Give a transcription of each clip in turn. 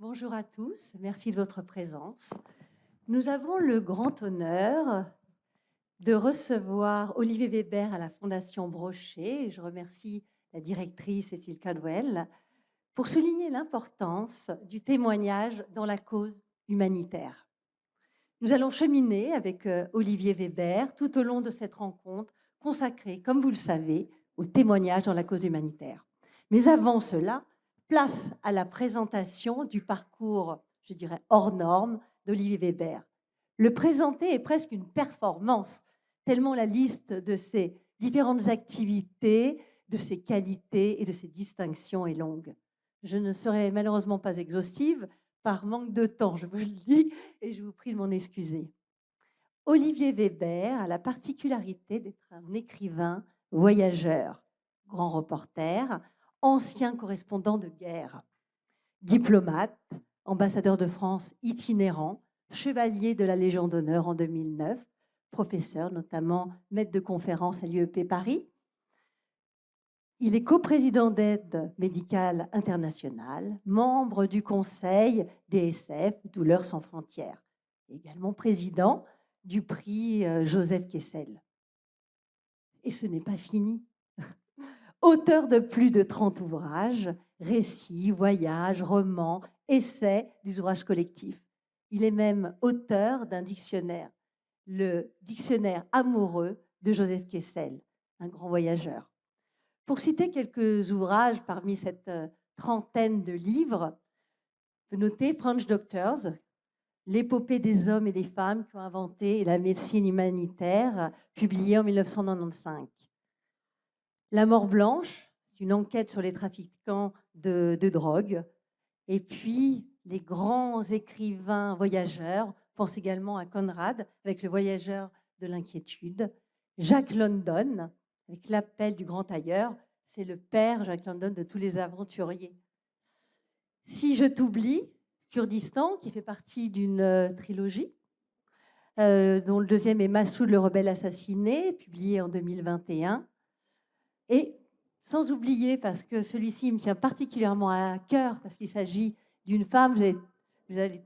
Bonjour à tous, merci de votre présence. Nous avons le grand honneur de recevoir Olivier Weber à la Fondation Brochet. Je remercie la directrice Cécile Cadwell pour souligner l'importance du témoignage dans la cause humanitaire. Nous allons cheminer avec Olivier Weber tout au long de cette rencontre consacrée, comme vous le savez, au témoignage dans la cause humanitaire. Mais avant cela, place à la présentation du parcours, je dirais, hors norme d'Olivier Weber. Le présenter est presque une performance, tellement la liste de ses différentes activités, de ses qualités et de ses distinctions est longue. Je ne serai malheureusement pas exhaustive par manque de temps, je vous le dis, et je vous prie de m'en excuser. Olivier Weber a la particularité d'être un écrivain voyageur, grand reporter, ancien correspondant de guerre, diplomate, ambassadeur de France itinérant, chevalier de la Légion d'honneur en 2009, professeur, notamment maître de conférence à l'UEP Paris. Il est coprésident d'Aide médicale internationale, membre du conseil DSF, Douleurs sans frontières, et également président du prix Joseph Kessel. Et ce n'est pas fini. Auteur de plus de 30 ouvrages, récits, voyages, romans, essais, des ouvrages collectifs. Il est même auteur d'un dictionnaire, le dictionnaire amoureux de Joseph Kessel, un grand voyageur. Pour citer quelques ouvrages parmi cette trentaine de livres, vous notez French Doctors, l'épopée des hommes et des femmes qui ont inventé la médecine humanitaire, publié en 1995. La mort blanche, c'est une enquête sur les trafiquants de drogue. Et puis, les grands écrivains voyageurs, pense également à Conrad, avec Le voyageur de l'inquiétude. Jacques London, avec L'appel du grand ailleurs, c'est le père, Jacques London, de tous les aventuriers. Si je t'oublie, Kurdistan, qui fait partie d'une trilogie, dont le deuxième est Massoud le rebelle assassiné, publié en 2021. Et sans oublier, parce que celui-ci me tient particulièrement à cœur, parce qu'il s'agit d'une femme, vous allez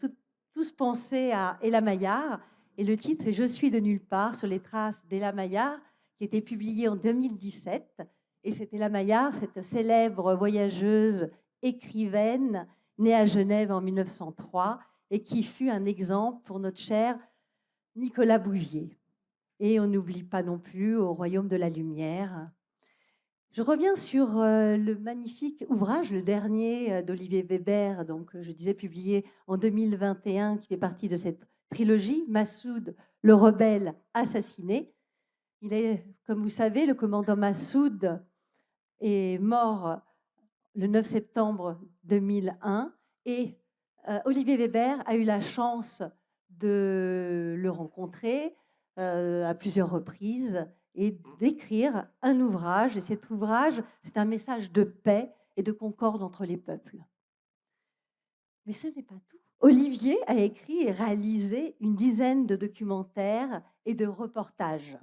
tous penser à Ella Maillard, et le titre c'est « Je suis de nulle part » sur les traces d'Ella Maillard, qui était publié en 2017. Et c'est Ella Maillard, cette célèbre voyageuse, écrivaine, née à Genève en 1903, et qui fut un exemple pour notre cher Nicolas Bouvier. Et on n'oublie pas non plus Au royaume de la lumière. Je reviens sur le magnifique ouvrage, le dernier d'Olivier Weber, donc je disais publié en 2021, qui fait partie de cette trilogie, Massoud, le rebelle assassiné. Il est, comme vous savez, le commandant Massoud est mort le 9 septembre 2001 et Olivier Weber a eu la chance de le rencontrer à plusieurs reprises et d'écrire un ouvrage. Et cet ouvrage, c'est un message de paix et de concorde entre les peuples. Mais ce n'est pas tout. Olivier a écrit et réalisé une dizaine de documentaires et de reportages.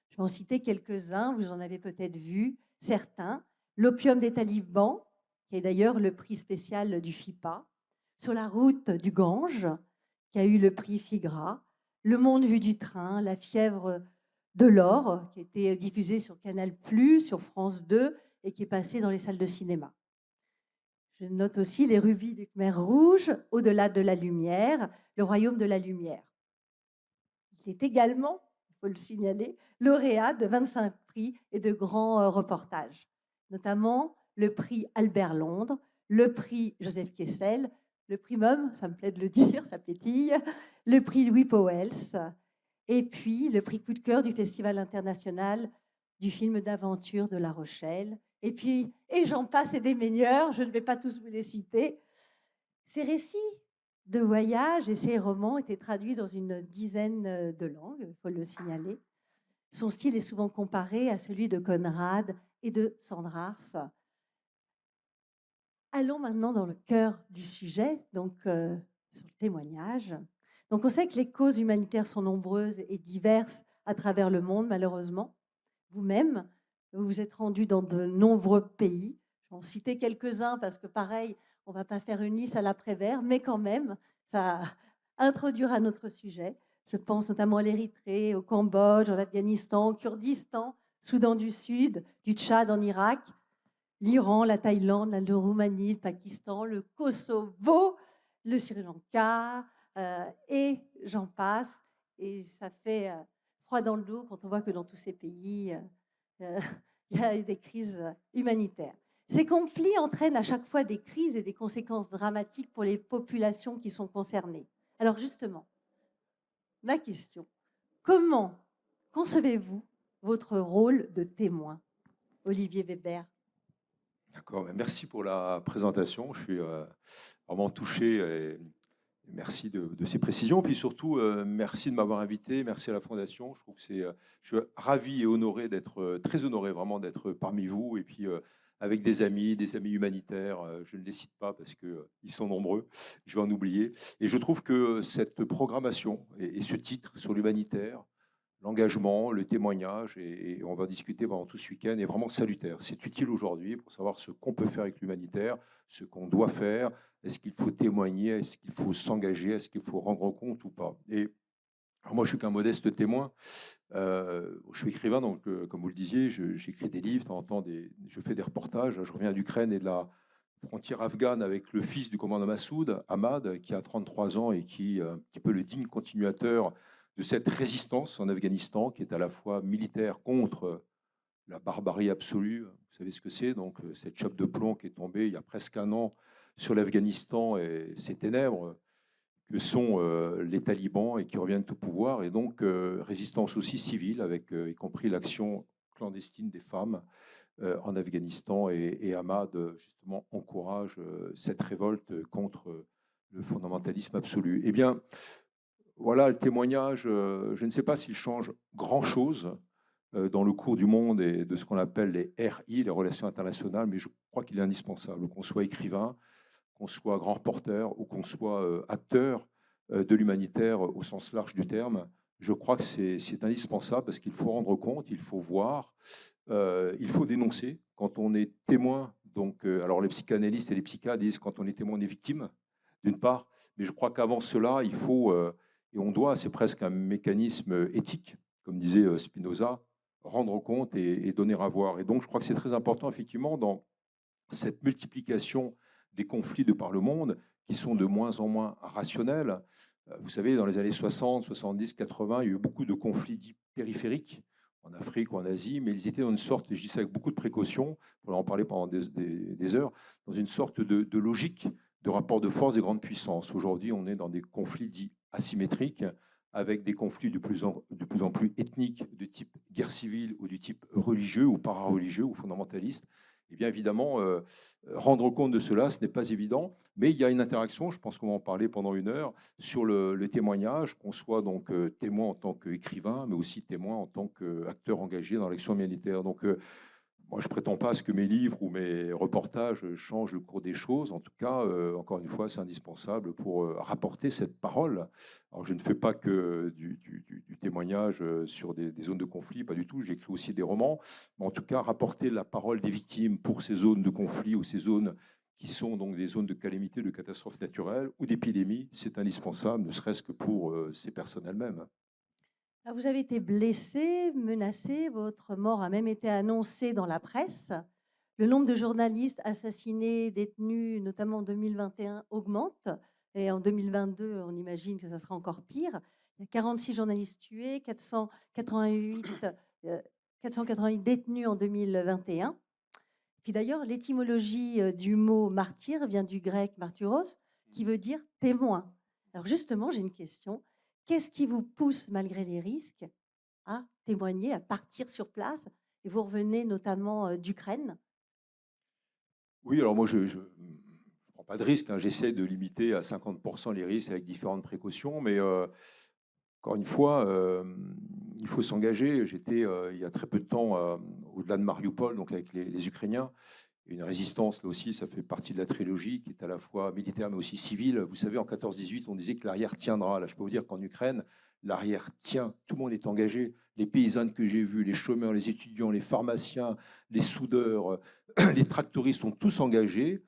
Je vais en citer quelques-uns, vous en avez peut-être vu certains. L'opium des talibans, qui est d'ailleurs le prix spécial du FIPA. Sur la route du Gange, qui a eu le prix FIGRA. Le monde vu du train, la fièvre de l'or, qui a été diffusé sur Canal+, sur France 2 et qui est passé dans les salles de cinéma. Je note aussi les rubis du Khmer Rouge, Au-delà de la lumière, le royaume de la lumière. Il est également, il faut le signaler, lauréat de 25 prix et de grands reportages, notamment le prix Albert Londres, le prix Joseph Kessel, le prix MUM, ça me plaît de le dire, ça pétille, le prix Louis Pauwels, et puis le prix coup de cœur du Festival international du film d'aventure de La Rochelle. Et j'en passe et des meilleurs, je ne vais pas tous vous les citer. Ces récits de voyage et ces romans étaient traduits dans une dizaine de langues, il faut le signaler. Son style est souvent comparé à celui de Conrad et de Sandrars. Allons maintenant dans le cœur du sujet, donc sur le témoignage. Donc on sait que les causes humanitaires sont nombreuses et diverses à travers le monde, malheureusement. Vous-même, vous vous êtes rendu dans de nombreux pays. Je vais en citer quelques-uns parce que pareil, On ne va pas faire une liste à l'après-vert, mais quand même, ça introduira notre sujet. Je pense notamment à l'Érythrée, au Cambodge, en Afghanistan, au Kurdistan, Soudan du Sud, du Tchad en Irak, l'Iran, la Thaïlande, la Roumanie, le Pakistan, le Kosovo, le Sri Lanka, et j'en passe. Et ça fait froid dans le dos quand on voit que dans tous ces pays, il y a des crises humanitaires. Ces conflits entraînent à chaque fois des crises et des conséquences dramatiques pour les populations qui sont concernées. Alors justement, ma question, comment concevez-vous votre rôle de témoin, Olivier Weber? D'accord, merci pour la présentation. Je suis vraiment touché et merci de ces précisions. Puis surtout, merci de m'avoir invité, merci à la Fondation. Je trouve que je suis ravi et honoré d'être, très honoré vraiment d'être parmi vous. Et puis avec des amis humanitaires, je ne les cite pas parce qu'ils sont nombreux, je vais en oublier. Et je trouve que cette programmation et ce titre sur l'humanitaire, l'engagement, le témoignage, et on va discuter pendant tout ce week-end, est vraiment salutaire. C'est utile aujourd'hui pour savoir ce qu'on peut faire avec l'humanitaire, ce qu'on doit faire, est-ce qu'il faut témoigner, est-ce qu'il faut s'engager, est-ce qu'il faut rendre compte ou pas. Et alors moi, je suis qu'un modeste témoin. Je suis écrivain, donc comme vous le disiez, j'écris des livres, de temps en temps, je fais des reportages. Je reviens d'Ukraine et de la frontière afghane avec le fils du commandant Massoud, Ahmad, qui a 33 ans et qui est un petit peu le digne continuateur de cette résistance en Afghanistan, qui est à la fois militaire contre la barbarie absolue. Vous savez ce que c'est, donc cette chape de plomb qui est tombée il y a presque un an sur l'Afghanistan et ces ténèbres que sont les talibans et qui reviennent au pouvoir, et donc résistance aussi civile, avec y compris l'action clandestine des femmes en Afghanistan, et Ahmad justement encourage cette révolte contre le fondamentalisme absolu. Eh bien, voilà le témoignage. Je ne sais pas s'il change grand-chose dans le cours du monde et de ce qu'on appelle les RI, les relations internationales, mais je crois qu'il est indispensable, qu'on soit écrivain, qu'on soit grand reporter ou qu'on soit acteur de l'humanitaire au sens large du terme. Je crois que c'est indispensable parce qu'il faut rendre compte, il faut voir, il faut dénoncer. Quand on est témoin, donc, alors les psychanalystes et les psychiatres disent quand on est témoin, on est victime, d'une part, mais je crois qu'avant cela, il faut, et on doit, c'est presque un mécanisme éthique, comme disait Spinoza, rendre compte et donner à voir. Et donc, je crois que c'est très important, effectivement, dans cette multiplication des conflits de par le monde, qui sont de moins en moins rationnels. Vous savez, dans les années 60, 70, 80, il y a eu beaucoup de conflits dits périphériques, en Afrique ou en Asie, mais ils étaient dans une sorte, et je dis ça avec beaucoup de précaution, pour en parler pendant des heures, dans une sorte de logique de rapport de force des grandes puissances. Aujourd'hui, on est dans des conflits dits asymétriques, avec des conflits de plus en plus ethniques, de type guerre civile ou du type religieux ou para-religieux ou fondamentaliste. Et bien évidemment, rendre compte de cela, ce n'est pas évident, mais il y a une interaction, je pense qu'on va en parler pendant une heure, sur le témoignage, qu'on soit donc témoin en tant qu'écrivain, mais aussi témoin en tant qu'acteur engagé dans l'action humanitaire. Donc moi, je ne prétends pas à ce que mes livres ou mes reportages changent le cours des choses. En tout cas, encore une fois, c'est indispensable pour rapporter cette parole. Alors, je ne fais pas que du témoignage sur des zones de conflit, pas du tout. J'écris aussi des romans. Mais en tout cas, rapporter la parole des victimes pour ces zones de conflit ou ces zones qui sont donc des zones de calamité, de catastrophes naturelles ou d'épidémies, c'est indispensable, ne serait-ce que pour ces personnes elles-mêmes. Alors, vous avez été blessé, menacé, votre mort a même été annoncée dans la presse. Le nombre de journalistes assassinés, détenus, notamment en 2021, augmente. Et en 2022, on imagine que ça sera encore pire. Il y a 46 journalistes tués, 488, 488 détenus en 2021. Puis d'ailleurs, l'étymologie du mot martyr vient du grec martyros, qui veut dire témoin. Alors justement, j'ai une question. Qu'est-ce qui vous pousse, malgré les risques, à témoigner, à partir sur place? Et vous revenez notamment d'Ukraine. Oui, alors moi, je ne prends pas de risque, hein. J'essaie de limiter à 50% les risques avec différentes précautions, mais encore une fois, il faut s'engager. J'étais, il y a très peu de temps, au-delà de Mariupol, donc avec les Ukrainiens. Une résistance, là aussi, ça fait partie de la trilogie, qui est à la fois militaire, mais aussi civile. Vous savez, en 14-18, on disait que l'arrière tiendra. Là, je peux vous dire qu'en Ukraine, l'arrière tient. Tout le monde est engagé. Les paysannes que j'ai vues, les chômeurs, les étudiants, les pharmaciens, les soudeurs, les tractoristes sont tous engagés.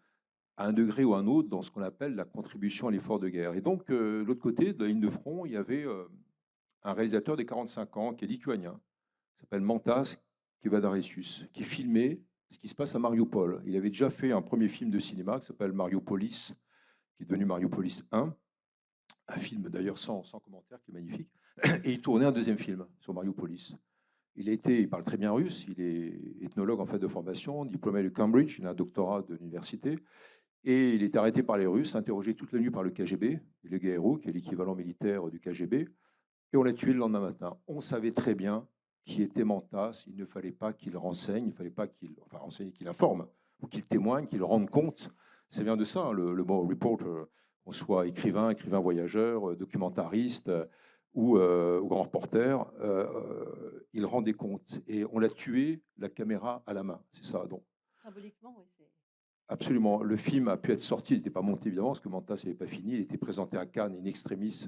à un degré ou un autre dans ce qu'on appelle la contribution à l'effort de guerre. Et donc, de l'autre côté de la ligne de front, il y avait un réalisateur des 45 ans qui est lituanien, qui s'appelle Mantas Kevadaraisius, qui filmait ce qui se passe à Mariupol. Il avait déjà fait un premier film de cinéma qui s'appelle Mariopolis, qui est devenu Mariopolis 1, un film d'ailleurs sans commentaire, qui est magnifique. Et il tournait un deuxième film sur Mariopolis. Il parle très bien russe, il est ethnologue en fait de formation, diplômé de Cambridge, il a un doctorat de l'université. Et il est arrêté par les Russes, interrogé toute la nuit par le KGB, le GRU, qui est l'équivalent militaire du KGB, et on l'a tué le lendemain matin. On savait très bien qui était Mantas, il ne fallait pas qu'il renseigne, il ne fallait pas qu'il informe, ou qu'il témoigne, qu'il rende compte. Ça vient de ça, hein, le mot reporter, qu'on soit écrivain voyageur, documentariste ou grand reporter, il rendait compte. Et on l'a tué, la caméra à la main, c'est ça. Donc, Symboliquement, oui, c'est... absolument. Le film a pu être sorti, il n'était pas monté évidemment, parce que Mantas n'avait pas fini. Il était présenté à Cannes in extremis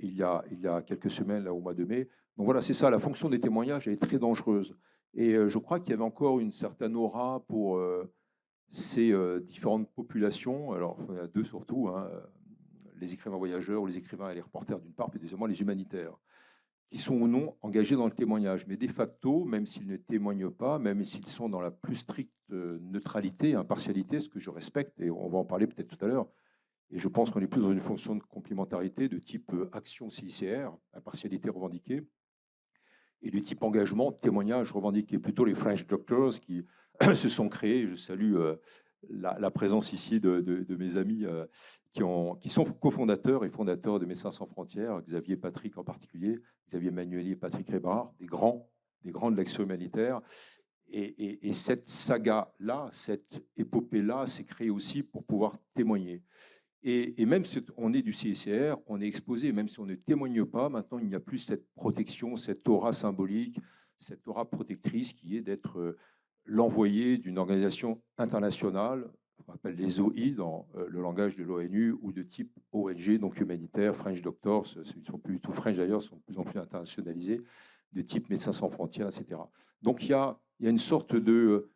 il y a quelques semaines, là, au mois de mai. Donc voilà, c'est ça, la fonction des témoignages elle est très dangereuse. Et je crois qu'il y avait encore une certaine aura pour ces différentes populations. Alors, il y en a deux surtout, hein, les écrivains voyageurs ou les écrivains et les reporters d'une part, puis deuxièmement les humanitaires, qui sont ou non engagés dans le témoignage. Mais de facto, même s'ils ne témoignent pas, même s'ils sont dans la plus stricte neutralité, impartialité, ce que je respecte, et on va en parler peut-être tout à l'heure, et je pense qu'on est plus dans une fonction de complémentarité de type action CICR, impartialité revendiquée, et de type engagement, témoignage revendiqué. Plutôt les French Doctors qui se sont créés. Je salue la présence ici de mes amis qui sont cofondateurs et fondateurs de Médecins sans frontières, Xavier Patrick en particulier, Xavier Manueli et Patrick Rébard, des grands de l'action humanitaire. Et cette saga-là, cette épopée-là, s'est créée aussi pour pouvoir témoigner. Et même si on est du CICR, on est exposé, même si on ne témoigne pas, maintenant il n'y a plus cette protection, cette aura symbolique, cette aura protectrice qui est d'être l'envoyé d'une organisation internationale, on appelle les OI dans le langage de l'ONU, ou de type ONG, donc humanitaire, French Doctors, ils ne sont plus du tout French d'ailleurs, sont de plus en plus internationalisés, de type Médecins sans frontières, etc. Donc il y a une sorte de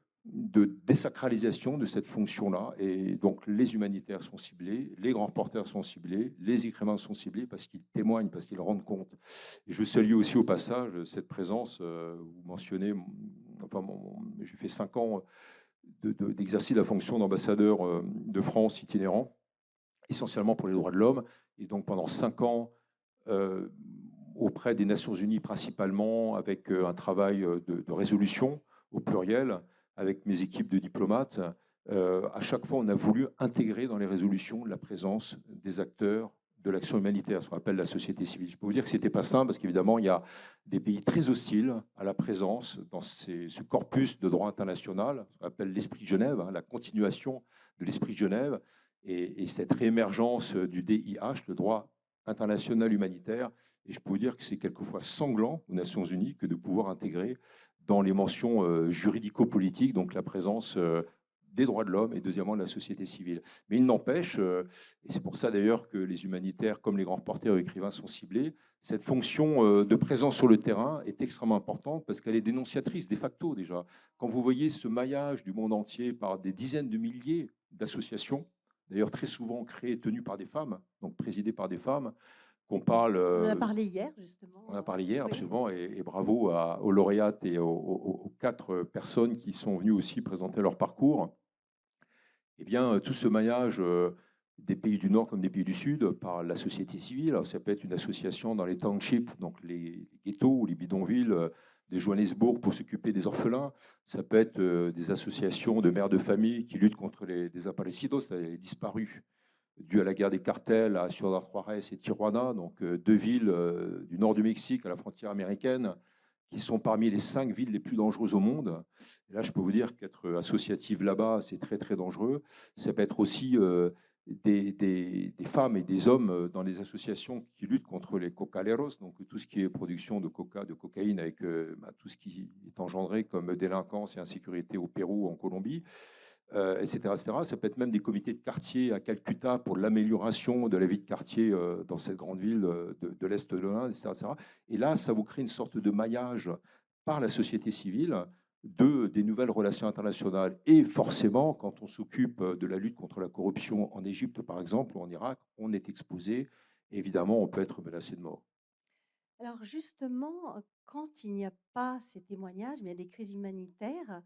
désacralisation de cette fonction-là. Et donc, les humanitaires sont ciblés, les grands reporters sont ciblés, les écrivains sont ciblés parce qu'ils témoignent, parce qu'ils rendent compte. Et je salue aussi au passage cette présence, vous mentionnez, j'ai fait 5 ans d'exercice de la fonction d'ambassadeur de France itinérant, essentiellement pour les droits de l'homme. Et donc, pendant 5 ans, auprès des Nations Unies principalement, avec un travail de résolution au pluriel, avec mes équipes de diplomates, à chaque fois, on a voulu intégrer dans les résolutions la présence des acteurs de l'action humanitaire, ce qu'on appelle la société civile. Je peux vous dire que ce n'était pas simple, parce qu'évidemment, il y a des pays très hostiles à la présence dans ce corpus de droit international, ce qu'on appelle l'esprit de Genève, hein, la continuation de l'esprit de Genève, et cette réémergence du DIH, le droit international humanitaire. Et je peux vous dire que c'est quelquefois sanglant aux Nations Unies que de pouvoir intégrer dans les mentions juridico-politiques, donc la présence des droits de l'homme et deuxièmement de la société civile. Mais il n'empêche, et c'est pour ça d'ailleurs que les humanitaires, comme les grands reporters et écrivains, sont ciblés, cette fonction de présence sur le terrain est extrêmement importante parce qu'elle est dénonciatrice, de facto déjà. Quand vous voyez ce maillage du monde entier par des dizaines de milliers d'associations, d'ailleurs très souvent créées et tenues par des femmes, donc présidées par des femmes, qu'on parle... On en a parlé hier, justement. On a parlé hier, Oui. absolument, et bravo aux lauréates et aux 4 personnes qui sont venues aussi présenter leur parcours. Eh bien, tout ce maillage des pays du Nord comme des pays du Sud par la société civile, alors ça peut être une association dans les townships, donc les ghettos ou les bidonvilles de Johannesburg pour s'occuper des orphelins, ça peut être des associations de mères de famille qui luttent contre les desaparecidos, c'est-à-dire les disparus, dû à la guerre des cartels à Ciudad Juárez et Tijuana, donc 2 villes du nord du Mexique à la frontière américaine, qui sont parmi les 5 villes les plus dangereuses au monde. Et là, je peux vous dire qu'être associative là-bas, c'est très, très dangereux. Ça peut être aussi des femmes et des hommes dans les associations qui luttent contre les cocaleros, donc tout ce qui est production de cocaïne avec tout ce qui est engendré comme délinquance et insécurité au Pérou ou en Colombie. Etc., etc. Ça peut être même des comités de quartier à Calcutta pour l'amélioration de la vie de quartier dans cette grande ville de l'Est de l'Inde, etc., etc. Et là, ça vous crée une sorte de maillage par la société civile des nouvelles relations internationales. Et forcément, quand on s'occupe de la lutte contre la corruption en Égypte, par exemple, ou en Irak, on est exposé. Évidemment, on peut être menacé de mort. Alors justement, quand il n'y a pas ces témoignages, mais il y a des crises humanitaires,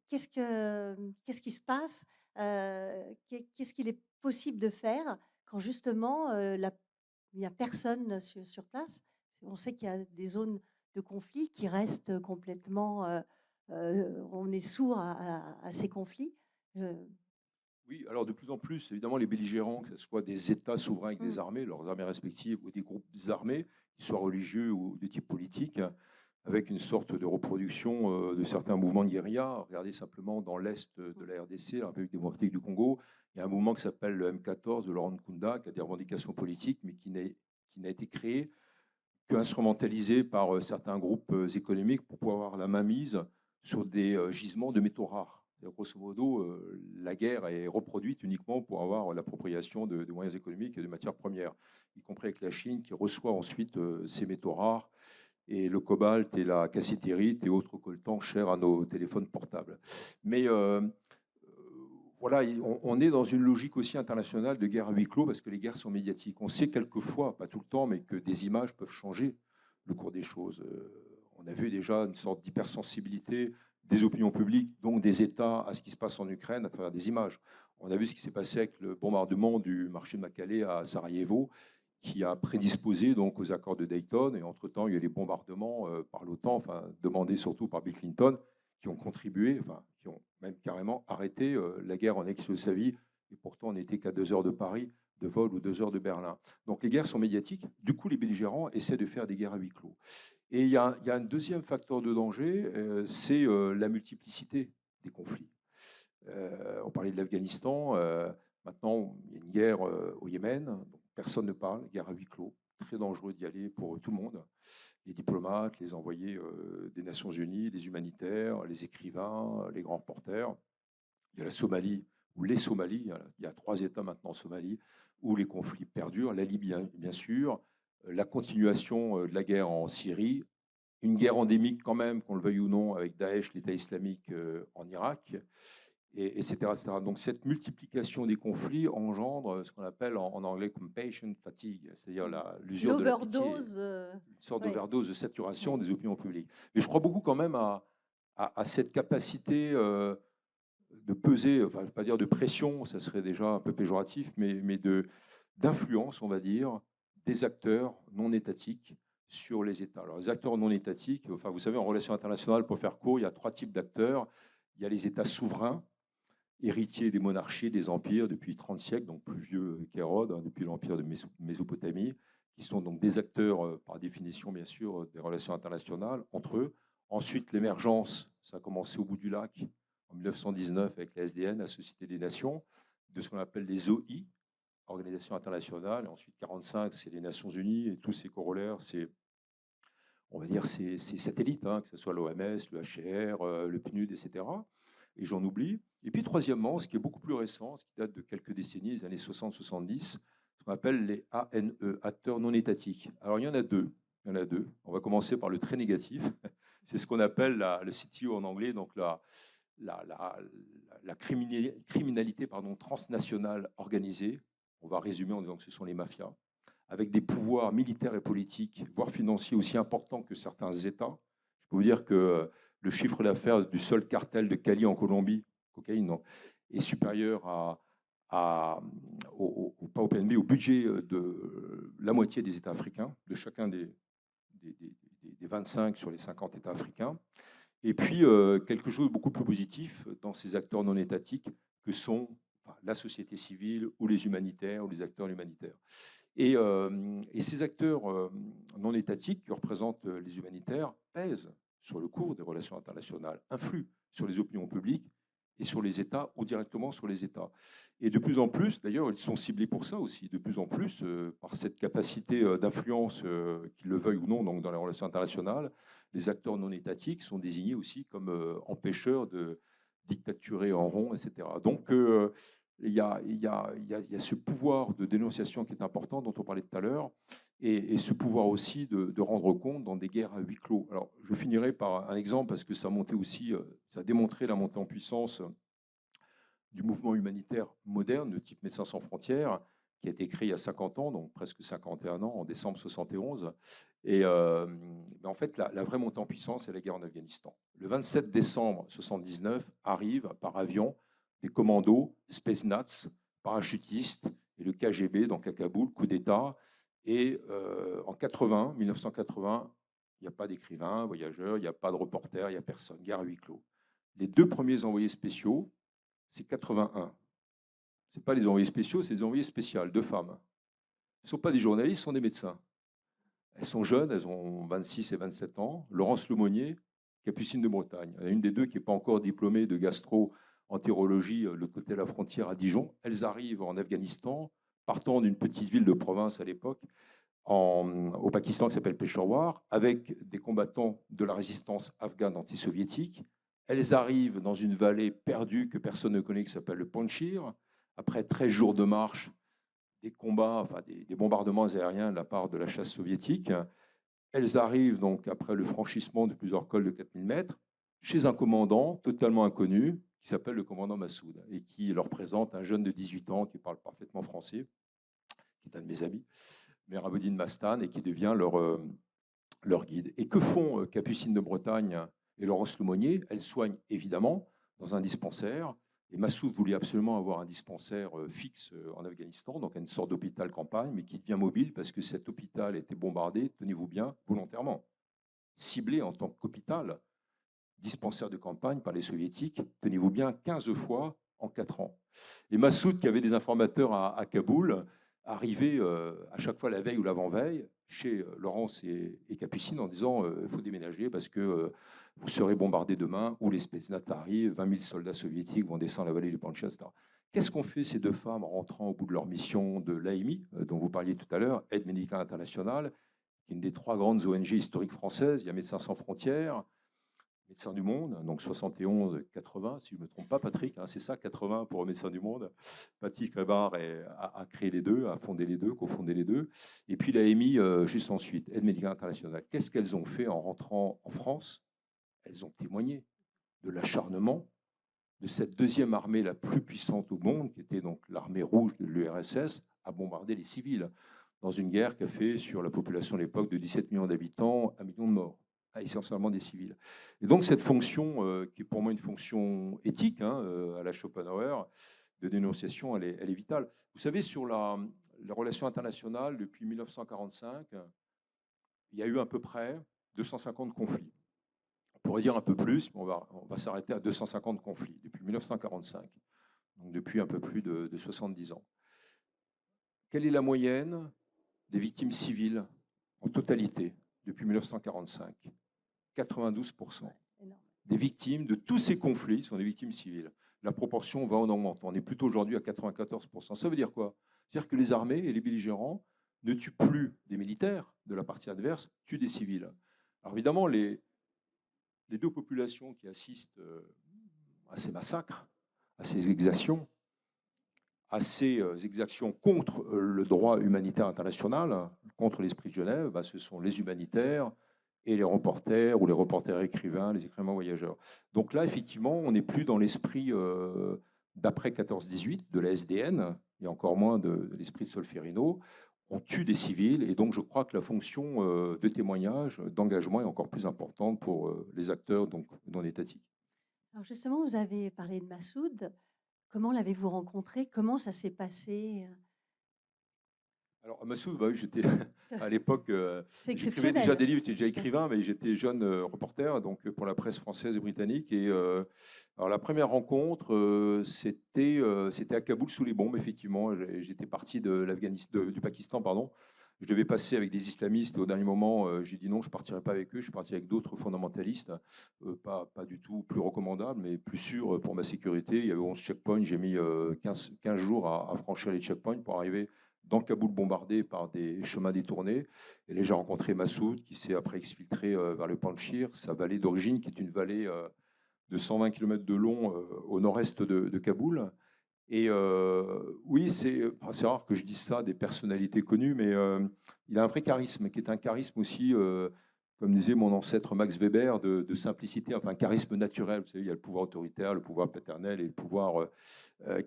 qu'est-ce qui se passe? Qu'est-ce qu'il est possible de faire quand justement, il n'y a personne sur place? On sait qu'il y a des zones de conflit qui restent complètement, on est sourd à ces conflits. Heu, Oui, alors de plus en plus, évidemment, les belligérants, que ce soit des États souverains avec mmh, des armées, leurs armées respectives, ou des groupes armés, qu'ils soient religieux ou de type politique, avec une sorte de reproduction de certains mouvements de guérilla. Regardez simplement dans l'est de la RDC, la République démocratique du Congo, il y a un mouvement qui s'appelle le M14 de Laurent Nkunda, qui a des revendications politiques, mais qui n'a été créé qu'instrumentalisé par certains groupes économiques pour pouvoir avoir la mainmise sur des gisements de métaux rares. Grosso modo, la guerre est reproduite uniquement pour avoir l'appropriation de moyens économiques et de matières premières, y compris avec la Chine qui reçoit ensuite ces métaux rares et le cobalt et la cassitérite et autres coltans chers à nos téléphones portables. Mais voilà, on est dans une logique aussi internationale de guerre à huis clos parce que les guerres sont médiatiques. On sait quelquefois, pas tout le temps, mais que des images peuvent changer le cours des choses. On a vu déjà une sorte d'hypersensibilité des opinions publiques, donc des États, à ce qui se passe en Ukraine à travers des images. On a vu ce qui s'est passé avec le bombardement du marché de Makala à Sarajevo, qui a prédisposé donc aux accords de Dayton. Et entre-temps, il y a eu les bombardements par l'OTAN, enfin, demandés surtout par Bill Clinton, qui ont contribué, enfin, qui ont même carrément arrêté la guerre en ex-Yougoslavie. Et pourtant, on n'était qu'à 2 heures de Paris de vol ou 2 heures de Berlin. Donc les guerres sont médiatiques. Du coup, les belligérants essaient de faire des guerres à huis clos. Et il y a un deuxième facteur de danger, c'est la multiplicité des conflits. On parlait de l'Afghanistan. Maintenant, il y a une guerre au Yémen. Donc personne ne parle, guerre à huis clos. Très dangereux d'y aller pour tout le monde. Les diplomates, les envoyés des Nations Unies, les humanitaires, les écrivains, les grands reporters. Il y a la Somalie, ou les Somalies. Il y a 3 États maintenant en Somalie, où les conflits perdurent. La Libye, bien sûr. La continuation de la guerre en Syrie. Une guerre endémique quand même, qu'on le veuille ou non, avec Daesh, l'État islamique en Irak, etc., etc. Donc cette multiplication des conflits engendre ce qu'on appelle en anglais compassion fatigue, c'est-à-dire l'usure de la pitié, l'overdose, une sorte oui, d'overdose de saturation oui. des opinions publiques. Mais je crois beaucoup quand même à cette capacité de peser, enfin, je ne vais pas dire de pression, ça serait déjà un peu péjoratif, mais d'influence, on va dire, des acteurs non étatiques sur les États. Alors, les acteurs non étatiques, enfin, vous savez, en relations internationales, pour faire court, il y a 3 types d'acteurs. Il y a les États souverains, héritiers des monarchies, des empires depuis 30 siècles, donc plus vieux qu'Hérode, hein, depuis l'empire de Mésopotamie, qui sont donc des acteurs, par définition, bien sûr, des relations internationales entre eux. Ensuite, l'émergence, ça a commencé au bout du lac en 1919 avec la SDN, la Société des Nations, de ce qu'on appelle les OI, Organisation internationale. Et ensuite, 45, c'est les Nations Unies et tous ces corollaires, c'est, on va dire, ces satellites, hein, que ce soit l'OMS, le HCR, le PNUD, etc. Et j'en oublie. Et puis, troisièmement, ce qui est beaucoup plus récent, ce qui date de quelques décennies, les années 60-70, ce qu'on appelle les ANE, acteurs non étatiques. Alors, il y en a deux. Il y en a deux. On va commencer par le très négatif. C'est ce qu'on appelle le CTO en anglais, donc la criminalité transnationale organisée. On va résumer en disant que ce sont les mafias, avec des pouvoirs militaires et politiques, voire financiers aussi importants que certains États. Je peux vous dire que le chiffre d'affaires du seul cartel de Cali en Colombie, cocaïne, non, est supérieur pas au PNB, au budget de la moitié des États africains, de chacun des 25 sur les 50 États africains. Et puis, quelque chose de beaucoup plus positif dans ces acteurs non étatiques que sont la société civile ou les humanitaires ou les acteurs humanitaires. Et ces acteurs non étatiques qui représentent les humanitaires pèsent sur le cours des relations internationales, influent sur les opinions publiques et sur les États ou directement sur les États. Et de plus en plus, d'ailleurs, ils sont ciblés pour ça aussi, de plus en plus, par cette capacité d'influence, qu'ils le veuillent ou non, donc dans les relations internationales, les acteurs non étatiques sont désignés aussi comme empêcheurs de dictaturer en rond, etc. Donc, il y a ce pouvoir de dénonciation qui est important, dont on parlait tout à l'heure. et ce pouvoir aussi de rendre compte dans des guerres à huis clos. Alors, je finirai par un exemple parce que ça montait aussi, ça a démontré la montée en puissance du mouvement humanitaire moderne de type Médecins sans frontières, qui a été créé il y a 50 ans, donc presque 51 ans, en décembre 71. Et en fait, la vraie montée en puissance, c'est la guerre en Afghanistan. Le 27 décembre 79 arrivent par avion des commandos, Spetsnaz, parachutistes et le KGB, donc à Kaboul, coup d'État. Et en 1980, il n'y a pas d'écrivains, voyageurs, il n'y a pas de reporters, il n'y a personne, guerre à huis clos. Les deux premiers envoyés spéciaux, c'est 81. Ce pas les envoyés spéciaux, c'est des envoyés spéciales, deux femmes. Ce ne sont pas des journalistes, ce sont des médecins. Elles sont jeunes, elles ont 26 et 27 ans. Laurence Lemonnier, Capucine de Bretagne. Il y en a une des deux qui n'est pas encore diplômée de gastro-entérologie, de l'autre côté de la frontière à Dijon. Elles arrivent en Afghanistan, partant d'une petite ville de province à l'époque, au Pakistan qui s'appelle Peshawar, avec des combattants de la résistance afghane anti-soviétique. Elles arrivent dans une vallée perdue que personne ne connaît, qui s'appelle le Panjshir. Après 13 jours de marche, des combats, enfin des bombardements aériens de la part de la chasse soviétique. Elles arrivent donc après le franchissement de plusieurs cols de 4000 mètres chez un commandant totalement inconnu qui s'appelle le commandant Massoud et qui leur présente un jeune de 18 ans qui parle parfaitement français, qui est un de mes amis, Meraboudine Mastan, et qui devient leur guide. Et que font Capucine de Bretagne et Laurence Lemonnier? Elles soignent évidemment dans un dispensaire. Et Massoud voulait absolument avoir un dispensaire fixe en Afghanistan, donc une sorte d'hôpital campagne, mais qui devient mobile parce que cet hôpital a été bombardé, tenez-vous bien, volontairement, ciblé en tant qu'hôpital, dispensaire de campagne par les soviétiques, tenez-vous bien, 15 fois en 4 ans. Et Massoud, qui avait des informateurs à Kaboul, arrivait à chaque fois la veille ou l'avant-veille chez Laurence et Capucine en disant il faut déménager parce que vous serez bombardés demain, ou les Spetsnaz arrivent, 20 000 soldats soviétiques vont descendre la vallée du Panjshir, etc. Qu'est-ce qu'ont fait ces deux femmes en rentrant au bout de leur mission de l'AMI, dont vous parliez tout à l'heure, Aide médicale internationale, qui est une des trois grandes ONG historiques françaises? Il y a Médecins sans frontières, Médecins du Monde, donc 71, 80, si je ne me trompe pas, Patrick, hein, c'est ça, 80 pour Médecins du Monde. Patrick Rebar a créé les deux, a fondé les deux, cofondé les deux. Et puis l'AMI juste ensuite, Aide médicale internationale. Qu'est-ce qu'elles ont fait en rentrant en France? Elles ont témoigné de l'acharnement de cette deuxième armée la plus puissante au monde, qui était donc l'armée rouge de l'URSS, à bombarder les civils dans une guerre qui a fait sur la population à l'époque de 17 millions d'habitants 1 million de morts, essentiellement des civils. Et donc cette fonction, qui est pour moi une fonction éthique, hein, à la Schopenhauer, de dénonciation, elle est vitale. Vous savez, sur les relations internationales, depuis 1945, il y a eu à peu près 250 conflits. On pourrait dire un peu plus, mais on va s'arrêter à 250 conflits depuis 1945, donc depuis un peu plus de 70 ans. Quelle est la moyenne des victimes civiles en totalité depuis 1945? 92%. Des victimes de tous ces conflits sont des victimes civiles. La proportion va en augmentant. On est plutôt aujourd'hui à 94%. Ça veut dire quoi? C'est-à-dire que les armées et les belligérants ne tuent plus des militaires de la partie adverse, tuent des civils. Alors évidemment, les deux populations qui assistent à ces massacres, à ces exactions, contre le droit humanitaire international, contre l'esprit de Genève, ce sont les humanitaires et les reporters, ou les reporters écrivains, les écrivains voyageurs. Donc là, effectivement, on n'est plus dans l'esprit d'après 14-18, de la SDN, et encore moins de l'esprit de Solferino. On tue des civils, et donc je crois que la fonction de témoignage, d'engagement est encore plus importante pour les acteurs donc, non étatiques. Alors justement, vous avez parlé de Massoud. Comment l'avez-vous rencontré? Comment ça s'est passé? Alors, Massoud, bah oui, j'étais à l'époque, C'est j'écrivais exceptionnel. déjà des livres, j'étais déjà écrivain, mais j'étais jeune reporter donc pour la presse française et britannique. Et alors la première rencontre, c'était à Kaboul sous les bombes, effectivement. J'étais parti du Pakistan, pardon. Je devais passer avec des islamistes et au dernier moment, j'ai dit non, je ne partirai pas avec eux. Je suis parti avec d'autres fondamentalistes, pas du tout plus recommandables, mais plus sûrs pour ma sécurité. Il y avait 11 checkpoints. J'ai mis 15 jours à franchir les checkpoints pour arriver dans Kaboul bombardé par des chemins détournés. Et là, j'ai rencontré Massoud, qui s'est après exfiltré vers le Panjshir, sa vallée d'origine, qui est une vallée de 120 km de long au nord-est de Kaboul. Et oui, c'est rare que je dise ça des personnalités connues, mais il a un vrai charisme, qui est un charisme aussi, comme disait mon ancêtre Max Weber, de simplicité, enfin un charisme naturel. Vous savez, il y a le pouvoir autoritaire, le pouvoir paternel et le pouvoir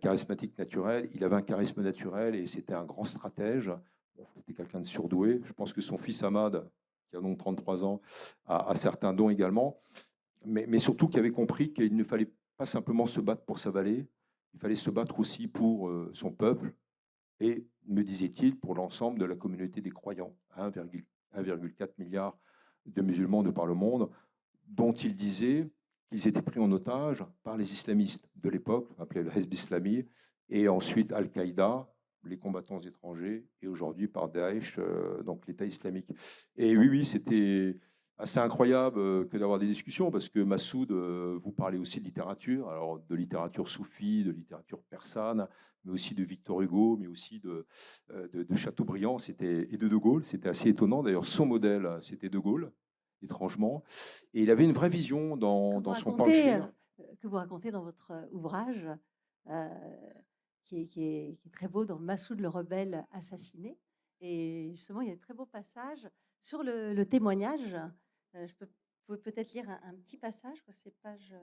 charismatique naturel. Il avait un charisme naturel et c'était un grand stratège. Bon, c'était quelqu'un de surdoué. Je pense que son fils Ahmad, qui a donc 33 ans, a certains dons également, mais surtout qui avait compris qu'il ne fallait pas simplement se battre pour sa vallée, il fallait se battre aussi pour son peuple et, me disait-il, pour l'ensemble de la communauté des croyants, 1,4 milliard de musulmans de par le monde, dont il disait qu'ils étaient pris en otage par les islamistes de l'époque, appelés le Hezb Islami, et ensuite Al-Qaïda, les combattants étrangers, et aujourd'hui par Daesh, donc l'État islamique. Et oui, oui, c'était assez incroyable que d'avoir des discussions, parce que Massoud, vous parlez aussi de littérature, alors de littérature soufie, de littérature persane, mais aussi de Victor Hugo, mais aussi de Chateaubriand et de Gaulle. C'était assez étonnant. D'ailleurs, son modèle, c'était De Gaulle, étrangement. Et il avait une vraie vision dans son penchant. Que vous racontez dans votre ouvrage, qui est très beau, dans Massoud le rebelle assassiné. Et justement, il y a de très beaux passages sur le témoignage. Je peux peut-être lire un petit passage, je crois que c'est page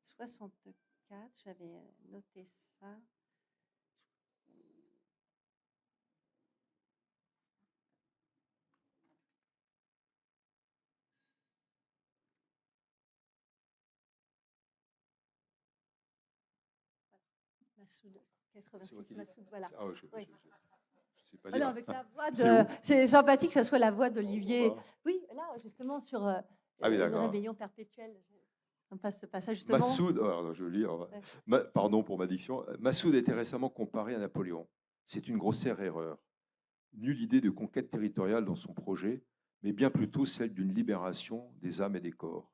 64, j'avais noté ça. Massoud, 86, Massoud, voilà. Ah, je oui. sais pas Ah non, lire. avec la voix de. C'est sympathique que ça soit la voix d'Olivier. Oui, là, justement, sur Ah oui, une d'accord. rébellion perpétuelle. On passe ce passage, justement. Massoud, alors, je veux lire, pardon pour ma diction, Massoud a été récemment comparé à Napoléon. C'est une grossière erreur. Nulle idée de conquête territoriale dans son projet, mais bien plutôt celle d'une libération des âmes et des corps.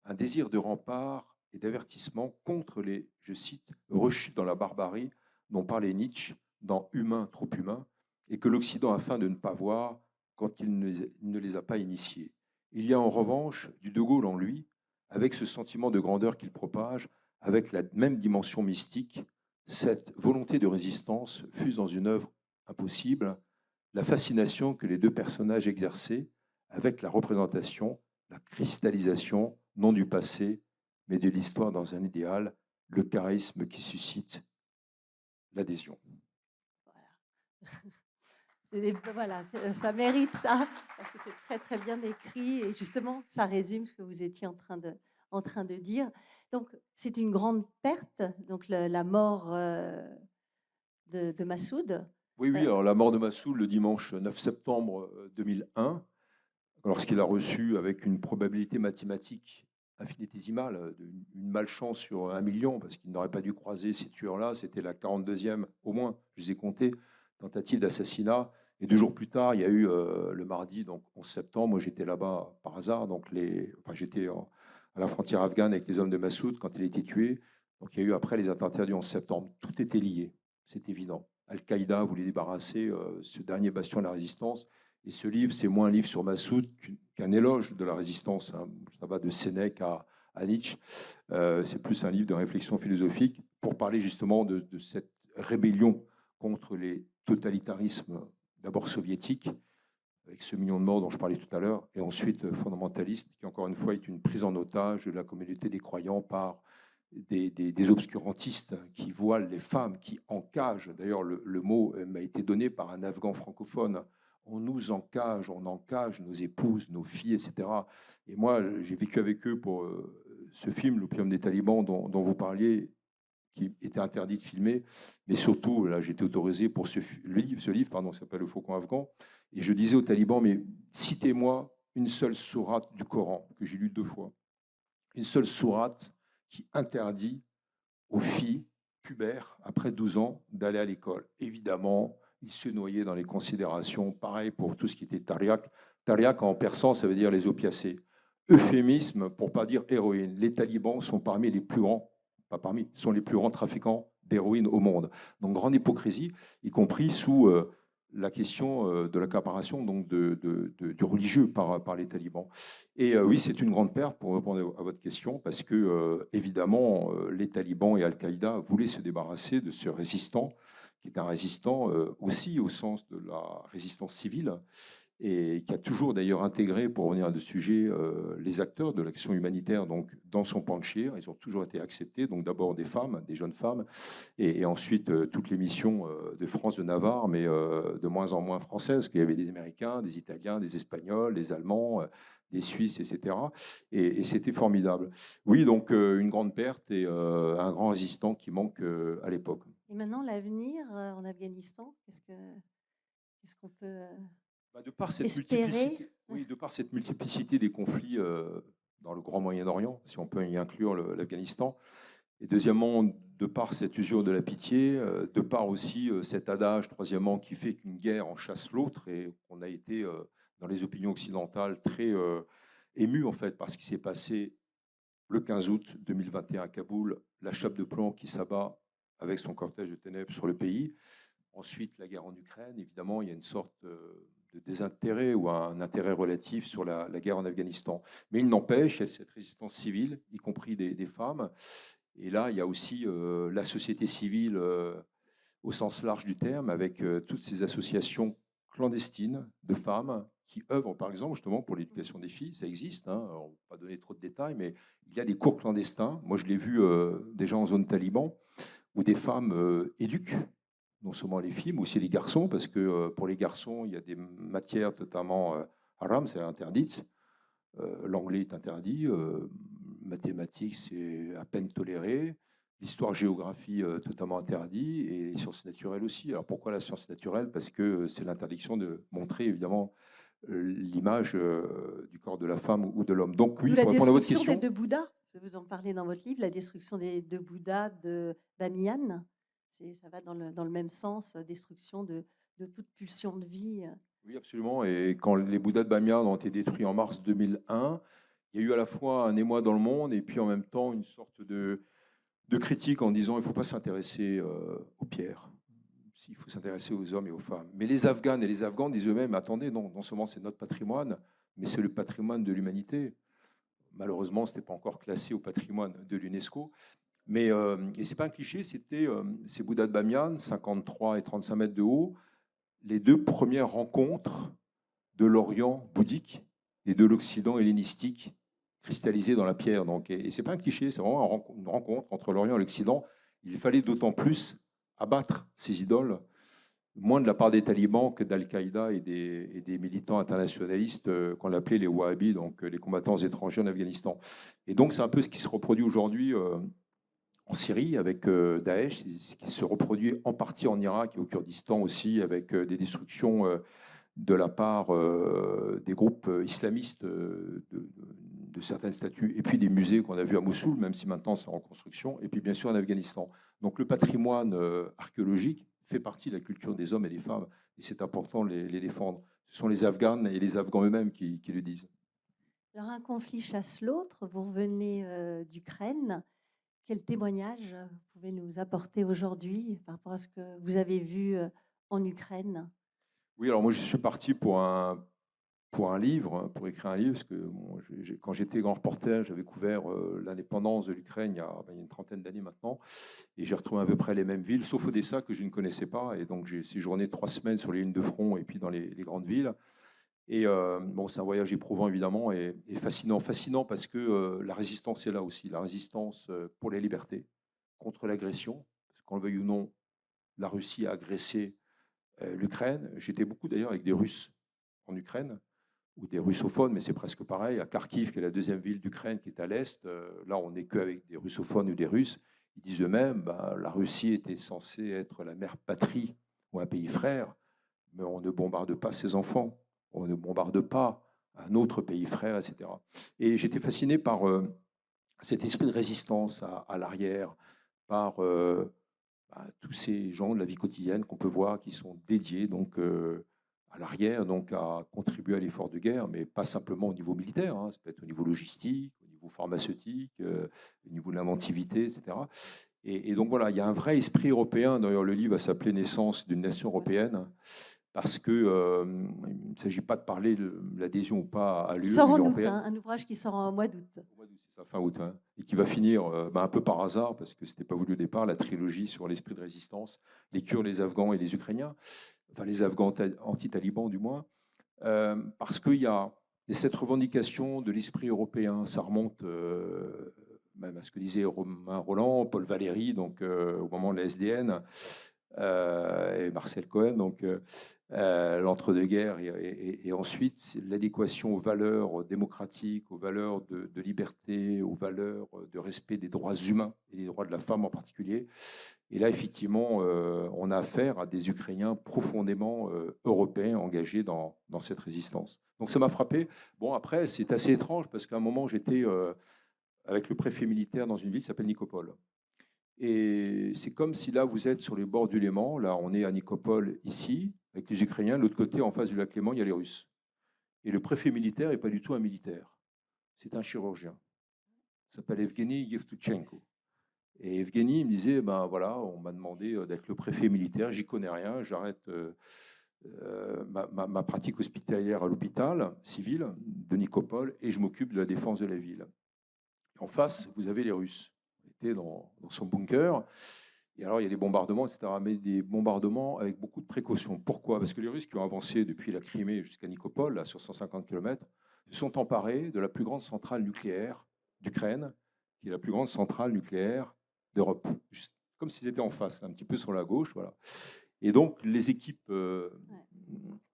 Un désir de rempart et d'avertissement contre les, je cite, rechutes dans la barbarie dont parlait Nietzsche dans Humain, trop humain, et que l'Occident a faim de ne pas voir quand il ne les a pas initiés. Il y a en revanche du De Gaulle en lui, avec ce sentiment de grandeur qu'il propage, avec la même dimension mystique, cette volonté de résistance fuse dans une œuvre impossible, la fascination que les deux personnages exerçaient avec la représentation, la cristallisation, non du passé, mais de l'histoire dans un idéal, le charisme qui suscite l'adhésion. Voilà, ça mérite ça, parce que c'est très très bien écrit et justement, ça résume ce que vous étiez en train de dire. Donc, c'est une grande perte, donc la mort de Massoud. Oui, oui, alors la mort de Massoud le dimanche 9 septembre 2001, lorsqu'il a reçu avec une probabilité mathématique infinitésimale, une malchance sur 1 million, parce qu'il n'aurait pas dû croiser ces tueurs-là, c'était la 42e au moins, je les ai comptés, tentative d'assassinat. Et 2 jours plus tard, il y a eu le mardi, donc 11 septembre, moi j'étais là-bas par hasard, donc j'étais à la frontière afghane avec les hommes de Massoud quand il a été tué. Donc il y a eu après les attentats du 11 septembre. Tout était lié, c'est évident. Al-Qaïda voulait débarrasser ce dernier bastion de la résistance. Et ce livre, c'est moins un livre sur Massoud qu'un éloge de la résistance. Hein. Ça va de Sénèque à Nietzsche. C'est plus un livre de réflexion philosophique pour parler justement de cette rébellion contre les totalitarismes, d'abord soviétiques, avec ce million de morts dont je parlais tout à l'heure, et ensuite fondamentaliste, qui encore une fois est une prise en otage de la communauté des croyants par des obscurantistes qui voilent les femmes, qui encagent. D'ailleurs, le mot m'a été donné par un Afghan francophone. On nous encage, on encage nos épouses, nos filles, etc. Et moi, j'ai vécu avec eux pour ce film, L'opium des talibans, dont vous parliez, qui était interdit de filmer. Mais surtout, là, j'ai été autorisé pour ce livre pardon, qui s'appelle Le Faucon afghan. Et je disais aux talibans, mais citez-moi une seule sourate du Coran, que j'ai lu 2 fois. Une seule sourate qui interdit aux filles pubères, après 12 ans, d'aller à l'école. Évidemment, ils se noyaient dans les considérations. Pareil pour tout ce qui était tariaq. Tariaq, en persan, ça veut dire les opiacés. Euphémisme pour ne pas dire héroïne. Les talibans sont parmi les plus grands, pas parmi, sont les plus grands trafiquants d'héroïne au monde. Donc, grande hypocrisie, y compris sous la question de l'accaparation donc du religieux par les talibans. Et oui, c'est une grande perte pour répondre à votre question, parce que évidemment, les talibans et Al-Qaïda voulaient se débarrasser de ce résistant, qui est un résistant aussi au sens de la résistance civile, et qui a toujours d'ailleurs intégré, pour revenir à ce sujet, les acteurs de l'action humanitaire donc, dans son panchir. Ils ont toujours été acceptés, donc d'abord des femmes, des jeunes femmes, et ensuite toutes les missions de France, de Navarre, mais de moins en moins françaises, parce qu'il y avait des Américains, des Italiens, des Espagnols, des Allemands, des Suisses, etc. Et c'était formidable. Oui, donc une grande perte et un grand résistant qui manque à l'époque. Et maintenant, l'avenir en Afghanistan, qu'est-ce qu'on peut De par cette espérer? multiplicité, oui, de par cette multiplicité des conflits dans le Grand Moyen-Orient, si on peut y inclure l'Afghanistan, et deuxièmement, de par cette usure de la pitié, de par aussi cet adage, troisièmement, qui fait qu'une guerre en chasse l'autre, et qu'on a été dans les opinions occidentales très émus en fait par ce qui s'est passé le 15 août 2021 à Kaboul, la chape de plomb qui s'abat avec son cortège de ténèbres sur le pays. Ensuite, la guerre en Ukraine, évidemment, il y a une sorte de désintérêt ou un intérêt relatif sur la guerre en Afghanistan. Mais il n'empêche, il y a cette résistance civile, y compris des femmes. Et là, il y a aussi la société civile au sens large du terme, avec toutes ces associations clandestines de femmes qui œuvrent, par exemple, justement pour l'éducation des filles. Ça existe, hein, on ne va pas donner trop de détails, mais il y a des cours clandestins. Moi, je l'ai vu déjà en zone taliban, où des femmes éduquent non seulement les filles, mais aussi les garçons, parce que pour les garçons, il y a des matières totalement haram, c'est interdite. L'anglais est interdit, mathématiques, c'est à peine toléré. L'histoire-géographie, totalement interdit, et les sciences naturelles aussi. Alors pourquoi la science naturelle? Parce que c'est l'interdiction de montrer, évidemment, l'image du corps de la femme ou de l'homme. Donc oui, D'où la pour répondre à votre destruction question... des deux Bouddhas. Vous en parlez dans votre livre, la destruction des deux Bouddhas de Bamiyan. Ça va dans le même sens, destruction de toute pulsion de vie. Oui, absolument. Et quand les Bouddhas de Bamiyan ont été détruits en mars 2001, il y a eu à la fois un émoi dans le monde et puis en même temps une sorte de critique en disant il ne faut pas s'intéresser aux pierres, il faut s'intéresser aux hommes et aux femmes. Mais les Afghanes et les Afghans disent eux-mêmes, attendez, non seulement c'est notre patrimoine, mais c'est le patrimoine de l'humanité. Malheureusement, ce n'était pas encore classé au patrimoine de l'UNESCO. Mais, et ce n'est pas un cliché, c'était ces Bouddhas de Bamiyan, 53 et 35 mètres de haut, les deux premières rencontres de l'Orient bouddhique et de l'Occident hellénistique cristallisé dans la pierre. Donc, et ce n'est pas un cliché, c'est vraiment une rencontre entre l'Orient et l'Occident. Il fallait d'autant plus abattre ces idoles, moins de la part des talibans que d'Al-Qaïda et des militants internationalistes qu'on appelait les Wahhabis, donc les combattants étrangers en Afghanistan. Et donc c'est un peu ce qui se reproduit aujourd'hui en Syrie avec Daesh, ce qui se reproduit en partie en Irak et au Kurdistan aussi, avec des destructions de la part des groupes islamistes de certaines statues, et puis des musées qu'on a vus à Mossoul, même si maintenant c'est en reconstruction, et puis bien sûr en Afghanistan. Donc le patrimoine archéologique fait partie de la culture des hommes et des femmes, et c'est important de les défendre. Ce sont les Afghanes et les Afghans eux-mêmes qui le disent. Alors un conflit chasse l'autre, vous revenez d'Ukraine. Quel témoignage vous pouvez nous apporter aujourd'hui par rapport à ce que vous avez vu en Ukraine? Oui, alors moi je suis parti pour un livre, pour écrire un livre, parce que bon, quand j'étais grand reporter, j'avais couvert l'indépendance de l'Ukraine il y a une trentaine d'années maintenant, et j'ai retrouvé à peu près les mêmes villes, sauf Odessa que je ne connaissais pas, et donc j'ai séjourné 3 semaines sur les lignes de front et puis dans les grandes villes. Et bon, c'est un voyage éprouvant évidemment et fascinant, fascinant parce que la résistance est là aussi, la résistance pour les libertés, contre l'agression, parce qu'on le veuille ou non, la Russie a agressé l'Ukraine. J'étais beaucoup d'ailleurs avec des Russes en Ukraine, ou des russophones, mais c'est presque pareil. À Kharkiv, qui est la deuxième ville d'Ukraine, qui est à l'est, là, on n'est qu'avec des russophones ou des Russes. Ils disent eux-mêmes, la Russie était censée être la mère patrie ou un pays frère, mais on ne bombarde pas ses enfants, on ne bombarde pas un autre pays frère, etc. Et j'étais fasciné par cet esprit de résistance à l'arrière, par tous ces gens de la vie quotidienne qu'on peut voir qui sont dédiés donc à l'arrière, donc à contribuer à l'effort de guerre, mais pas simplement au niveau militaire, hein, ça peut être au niveau logistique, au niveau pharmaceutique, au niveau de l'inventivité, etc. Et donc voilà, il y a un vrai esprit européen. D'ailleurs, le livre va s'appeler Naissance d'une nation européenne, parce qu'il ne s'agit pas de parler de l'adhésion ou pas à Qui l'UE, sort en l'Union août, européenne. hein, un ouvrage qui sort en mois d'août. C'est ça, fin août, hein, et qui va finir un peu par hasard, parce que ce n'était pas voulu au départ, la trilogie sur l'esprit de résistance, les Kurdes, les Afghans et les Ukrainiens, enfin les Afghans anti-talibans du moins, parce qu'il y a cette revendication de l'esprit européen. Ça remonte même à ce que disait Romain Roland, Paul Valéry, donc au moment de la SDN, et Marcel Cohen, donc l'entre-deux-guerres, et ensuite l'adéquation aux valeurs démocratiques, aux valeurs de liberté, aux valeurs de respect des droits humains et des droits de la femme en particulier. Et là, effectivement, on a affaire à des Ukrainiens profondément européens engagés dans cette résistance. Donc ça m'a frappé. Bon, après, c'est assez étrange parce qu'à un moment, j'étais avec le préfet militaire dans une ville qui s'appelle Nicopole. Et c'est comme si là, vous êtes sur les bords du Léman. Là, on est à Nicopole, ici, avec les Ukrainiens. De l'autre côté, en face du lac Léman, il y a les Russes. Et le préfet militaire n'est pas du tout un militaire. C'est un chirurgien. Il s'appelle Evgeny Yevtuchenko. Et Evgeny me disait, ben voilà, on m'a demandé d'être le préfet militaire, j'y connais rien, j'arrête ma pratique hospitalière à l'hôpital civil de Nicopole et je m'occupe de la défense de la ville. En face, vous avez les Russes. On était dans son bunker. Et alors, il y a des bombardements, etc. Mais des bombardements avec beaucoup de précautions. Pourquoi? Parce que les Russes qui ont avancé depuis la Crimée jusqu'à Nicopole, là, sur 150 km, se sont emparés de la plus grande centrale nucléaire d'Ukraine, qui est la plus grande centrale nucléaire d'Europe. Juste comme s'ils étaient en face, un petit peu sur la gauche. Voilà. Et donc, les équipes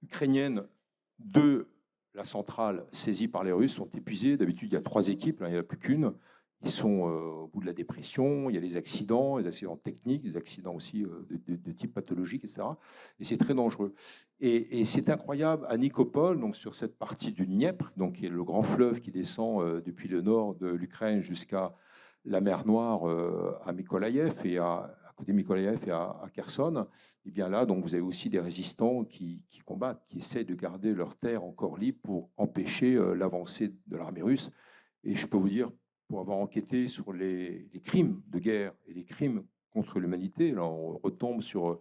ukrainiennes de la centrale saisie par les Russes sont épuisées. D'habitude, il y a 3 équipes, là, il n'y en a plus qu'une. Ils sont au bout de la dépression, il y a les accidents techniques, des accidents aussi de type pathologique, etc. Et c'est très dangereux. Et c'est incroyable, à Nicopole, donc sur cette partie du Dniepr, donc qui est le grand fleuve qui descend depuis le nord de l'Ukraine jusqu'à la mer Noire à Mykolaïev et à côté de Mykolaïev et à Kherson, et bien là, donc, vous avez aussi des résistants qui combattent, qui essaient de garder leur terre encore libre pour empêcher l'avancée de l'armée russe. Et je peux vous dire, pour avoir enquêté sur les crimes de guerre et les crimes contre l'humanité, là on retombe sur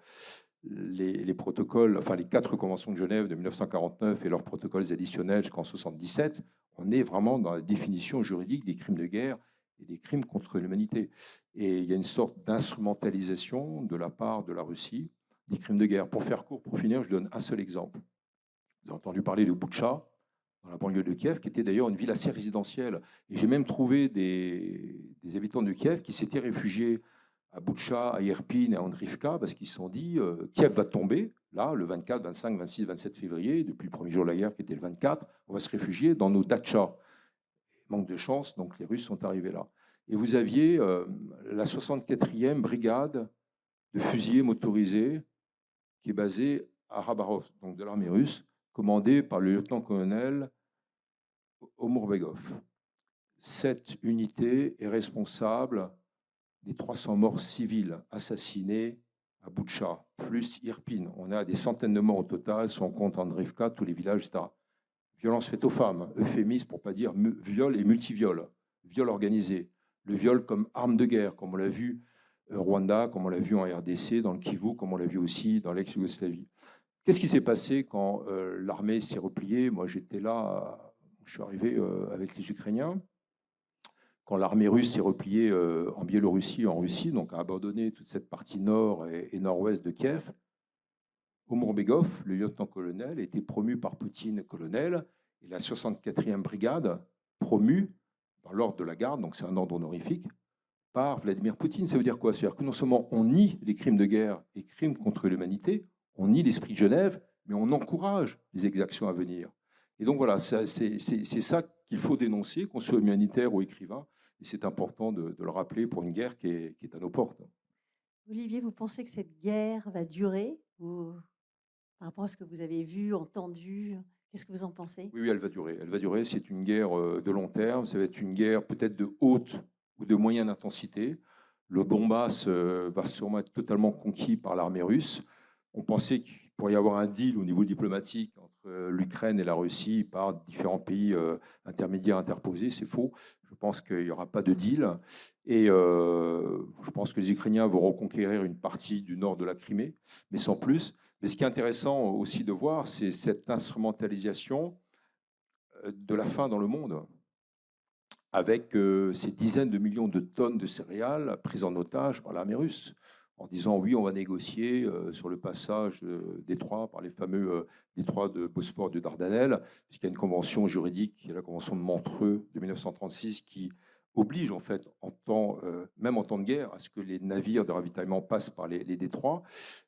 les protocoles, enfin les 4 conventions de Genève de 1949 et leurs protocoles additionnels jusqu'en 1977, on est vraiment dans la définition juridique des crimes de guerre et des crimes contre l'humanité. Et il y a une sorte d'instrumentalisation de la part de la Russie des crimes de guerre. Pour faire court, pour finir, je donne un seul exemple. Vous avez entendu parler de Boutcha, dans la banlieue de Kiev, qui était d'ailleurs une ville assez résidentielle. Et j'ai même trouvé des habitants de Kiev qui s'étaient réfugiés à Boutcha, à Irpin et à Andrivka, parce qu'ils se sont dit Kiev va tomber, là, le 24, 25, 26, 27 février, depuis le premier jour de la guerre qui était le 24, on va se réfugier dans nos dachas. Manque de chance, donc les Russes sont arrivés là. Et vous aviez la 64e brigade de fusiliers motorisés qui est basée à Khabarov, donc de l'armée russe, commandée par le lieutenant-colonel Omurbegov. Cette unité est responsable des 300 morts civils assassinés à Boutcha, plus Irpin. On a des centaines de morts au total, si on compte Andrivka, tous les villages, etc. Violence faite aux femmes, euphémisme pour ne pas dire viol et multiviol, viol organisé, le viol comme arme de guerre, comme on l'a vu au Rwanda, comme on l'a vu en RDC, dans le Kivu, comme on l'a vu aussi dans l'ex-Yougoslavie. Qu'est-ce qui s'est passé quand l'armée s'est repliée? Moi, j'étais là, je suis arrivé avec les Ukrainiens. Quand l'armée russe s'est repliée en Biélorussie, en Russie, donc a abandonné toute cette partie nord et nord-ouest de Kiev, Omurbegov, le lieutenant-colonel, a été promu par Poutine colonel, et la 64e brigade promue dans l'ordre de la garde, donc c'est un ordre honorifique, par Vladimir Poutine. Ça veut dire quoi? C'est-à-dire que non seulement on nie les crimes de guerre et crimes contre l'humanité, on nie l'esprit de Genève, mais on encourage les exactions à venir. Et donc voilà, c'est ça qu'il faut dénoncer, qu'on soit humanitaire ou écrivain, et c'est important de le rappeler pour une guerre qui est à nos portes. Olivier, vous pensez que cette guerre va durer ou, par rapport à ce que vous avez vu, entendu, qu'est-ce que vous en pensez? Oui, elle va durer. Elle va durer. C'est une guerre de long terme. Ça va être une guerre peut-être de haute ou de moyenne intensité. Le Donbass va sûrement être totalement conquis par l'armée russe. On pensait qu'il pourrait y avoir un deal au niveau diplomatique entre l'Ukraine et la Russie par différents pays intermédiaires interposés. C'est faux. Je pense qu'il n'y aura pas de deal. Et je pense que les Ukrainiens vont reconquérir une partie du nord de la Crimée, mais sans plus. Mais ce qui est intéressant aussi de voir, c'est cette instrumentalisation de la faim dans le monde, avec ces dizaines de millions de tonnes de céréales prises en otage par l'armée russe, en disant oui, on va négocier sur le passage détroit par les fameux détroits de Bosphore et de Dardanelles, puisqu'il y a une convention juridique, qui est la convention de Montreux de 1936, qui oblige en fait, même en temps de guerre, à ce que les navires de ravitaillement passent par les détroits.